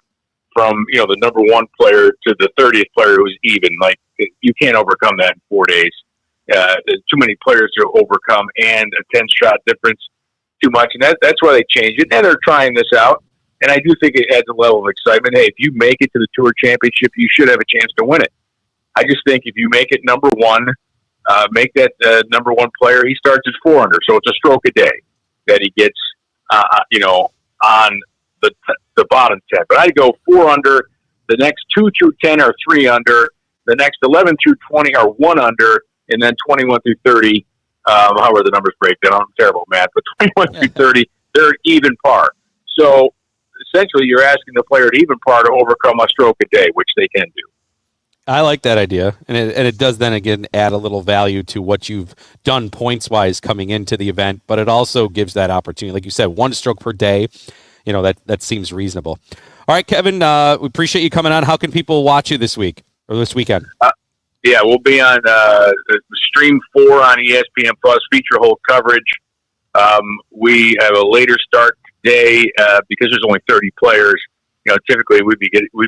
F: from, the number one player to the 30th player who's even. Like, you can't overcome that in 4 days. There's too many players to overcome, and a 10-shot difference too much. And that's why they changed it. And they're trying this out. And I do think it adds a level of excitement. Hey, if you make it to the Tour Championship, you should have a chance to win it. I just think if you make it number one, make that number one player, he starts at 4 under. So it's a stroke a day that he gets, on the bottom 10. But I'd go 4 under. The next 2 through 10 are 3 under. The next 11 through 20 are 1 under. And then 21 through 30, however the numbers break down, I'm terrible at math, but 21 through 30, they're even par. So essentially you're asking the player at even par to overcome a stroke a day, which they can do.
A: I like that idea, and it does then again add a little value to what you've done points wise coming into the event, but it also gives that opportunity, like you said, 1 stroke per day. That seems reasonable. All right, Kevin, we appreciate you coming on. How can people watch you this week or this weekend?
F: Yeah, we'll be on Stream 4 on ESPN Plus, feature whole coverage. We have a later start today because there's only 30 players. Typically we'd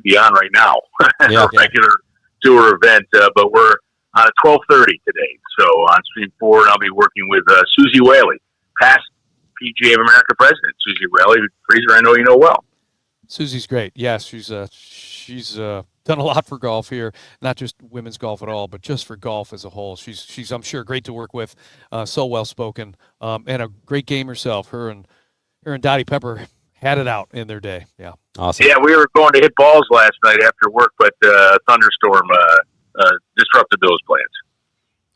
F: be on right now,
A: Yeah.
F: regular tour event, but we're on at 12:30 today. So on Stream 4, and I'll be working with Susie Whaley, past PGA of America president. Susie Whaley, Fraser, I know you know well.
C: Susie's great. Yes, she's done a lot for golf here, not just women's golf at all, but just for golf as a whole. She's I'm sure great to work with, so well spoken, and a great game herself. Her and Dottie Pepper had it out in their day. Yeah.
A: Awesome.
F: Yeah, we were going to hit balls last night after work, but a thunderstorm disrupted those plans.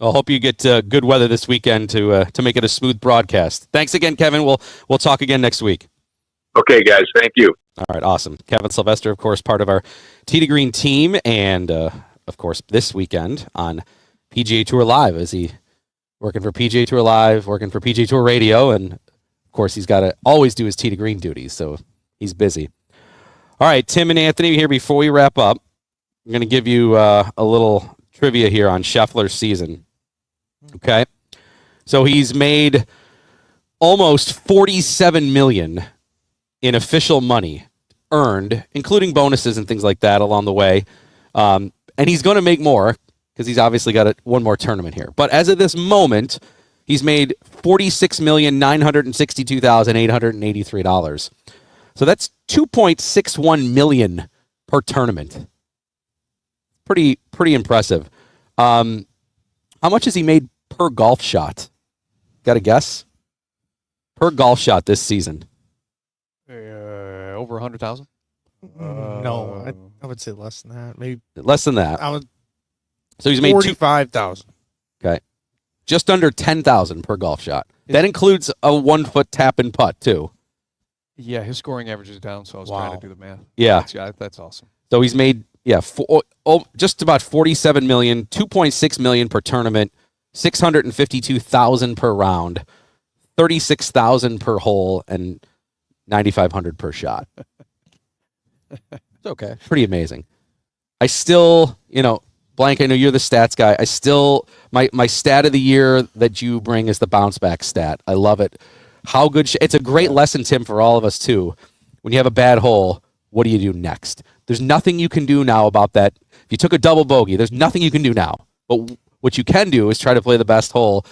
A: I hope you get good weather this weekend to make it a smooth broadcast. Thanks again, Kevin. We'll talk again next week.
F: Okay, guys. Thank you.
A: All right, awesome. Kevin Sylvester, of course, part of our Tee to Green team, and of course, this weekend on PGA Tour Live. Is he working for PGA Tour Live, working for PGA Tour Radio, and of course, he's got to always do his Tee to Green duties, so he's busy. All right, Tim and Anthony here. Before we wrap up, I'm going to give you a little trivia here on Scheffler's season. Okay, so he's made almost $47 million in official money earned, including bonuses and things like that along the way, and he's going to make more because he's obviously got one more tournament here. But as of this moment, he's made $46,962,883. So that's $2.61 million per tournament. Pretty impressive. How much has he made per golf shot? Got a guess? Per golf shot this season.
C: Over 100,000.
D: No, I would say less than that. Maybe
A: Less than that.
D: I would.
A: So he's made
D: 45,000.
A: Okay. Just under 10,000 per golf shot. That includes a 1-foot tap and putt too.
C: Yeah, his scoring average is down, so I was trying to do the math.
A: Yeah.
C: That's awesome.
A: So he's made just about 47 million, 2.6 million per tournament, 652,000 per round, 36,000 per hole, and 9,500 per shot.
B: It's okay.
A: Pretty amazing. I still, Blank, I know you're the stats guy. I still, my stat of the year that you bring is the bounce back stat. I love it. How good, it's a great lesson, Tim, for all of us too. When you have a bad hole, what do you do next? There's nothing you can do now about that. If you took a double bogey, there's nothing you can do now. But what you can do is try to play the best hole,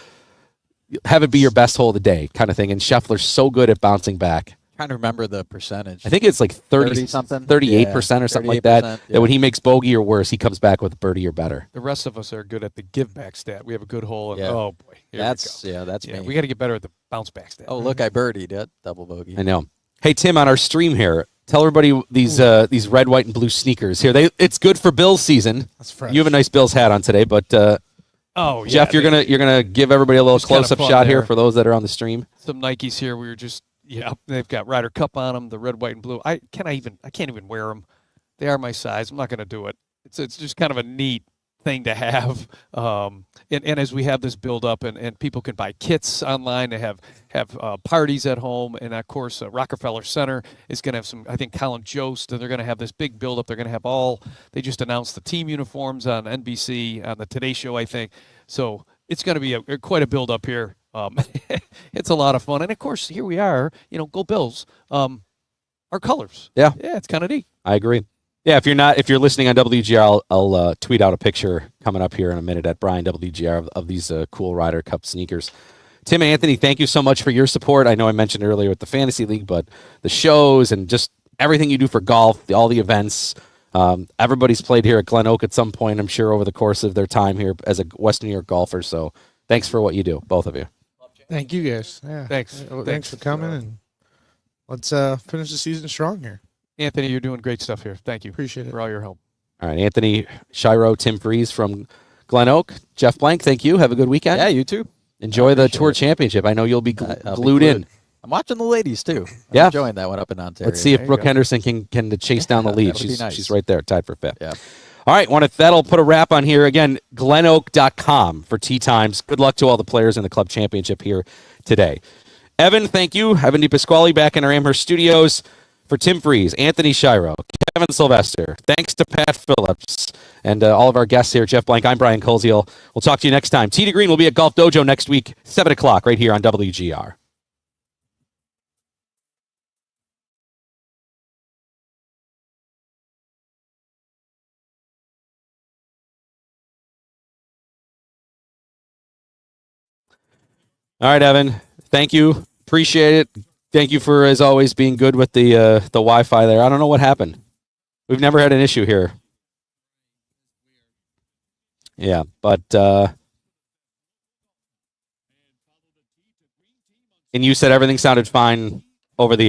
A: have it be your best hole of the day kind of thing. And Scheffler's so good at bouncing back.
B: Trying to remember the percentage.
A: I think it's like
B: 30-something?
A: 38% or something like that.
B: Yeah.
A: That when he makes bogey or worse, he comes back with birdie or better.
C: The rest of us are good at the give back stat. We have a good hole, and
B: Yeah.
C: oh boy, here
B: That's
C: we go.
B: that's me.
C: We got to get better at the bounce back stat.
B: Oh, look, I birdied it. Double bogey.
A: I know. Hey, Tim, on our stream here, tell everybody these red, white, and blue sneakers here. It's good for Bills season.
D: That's fresh.
A: You have a nice Bills hat on today, but
C: Oh, yeah,
A: Jeff, you're gonna give everybody a little
C: Just kinda
A: close up
C: fun
A: shot here
C: there.
A: for those that are on the stream.
C: some Nikes here. We were just they've got Ryder Cup on them, the red, white, and blue. I can't even wear them. They are my size. I'm not going to do it. It's just kind of a neat thing to have. And as we have this build up and people can buy kits online, they have parties at home. And of course, Rockefeller Center is going to have some, I think Colin Jost, and they're going to have this big build up. They're going to have they just announced the team uniforms on NBC, on the Today Show, I think. So it's going to be quite a build up here. It's a lot of fun. And of course, here we are, go Bills. Our colors.
A: Yeah.
C: Yeah, it's kind of neat.
A: I agree. Yeah, if you're listening on WGR, I'll tweet out a picture coming up here in a minute at Brian WGR of these cool Ryder Cup sneakers. Tim and Anthony, thank you so much for your support. I know I mentioned earlier with the Fantasy League, but the shows and just everything you do for golf, all the events. Everybody's played here at Glen Oak at some point, I'm sure, over the course of their time here as a Western New York golfer. So thanks for what you do, both of you.
D: Thank you guys. Yeah.
C: Thanks.
D: Thanks for coming, and let's finish the season strong here.
C: Anthony, you're doing great stuff here. Thank you.
D: Appreciate it.
C: For all your help.
A: All right, Anthony Shiro, Tim Freeze from Glen Oak. Jeff Blank, thank you. Have a good weekend.
B: Yeah, you too.
A: Enjoy the Tour Championship. I know you'll be glued in.
B: I'm watching the ladies too.
A: Yeah.
B: I'm enjoying that one up in Ontario.
A: Let's see if
C: There you
A: Brooke
C: go.
A: Henderson can chase down the lead.
B: That would be nice.
A: She's right there, tied for fifth.
B: Yeah.
A: All right, that'll put a wrap on here. Again, glenoak.com for tee times. Good luck to all the players in the club championship here today. Evan, thank you. Evan DePasquale back in our Amherst studios. For Tim Freeze, Anthony Shiro, Kevin Sylvester, thanks to Pat Phillips and all of our guests here, Jeff Blank. I'm Brian Colziel. We'll talk to you next time. Tee to Green will be at Golf Dojo next week, 7 o'clock, right here on WGR. All right, Evan. Thank you. Appreciate it. Thank you for, as always, being good with the Wi-Fi there. I don't know what happened. We've never had an issue here. Yeah, but and you said everything sounded fine over the air.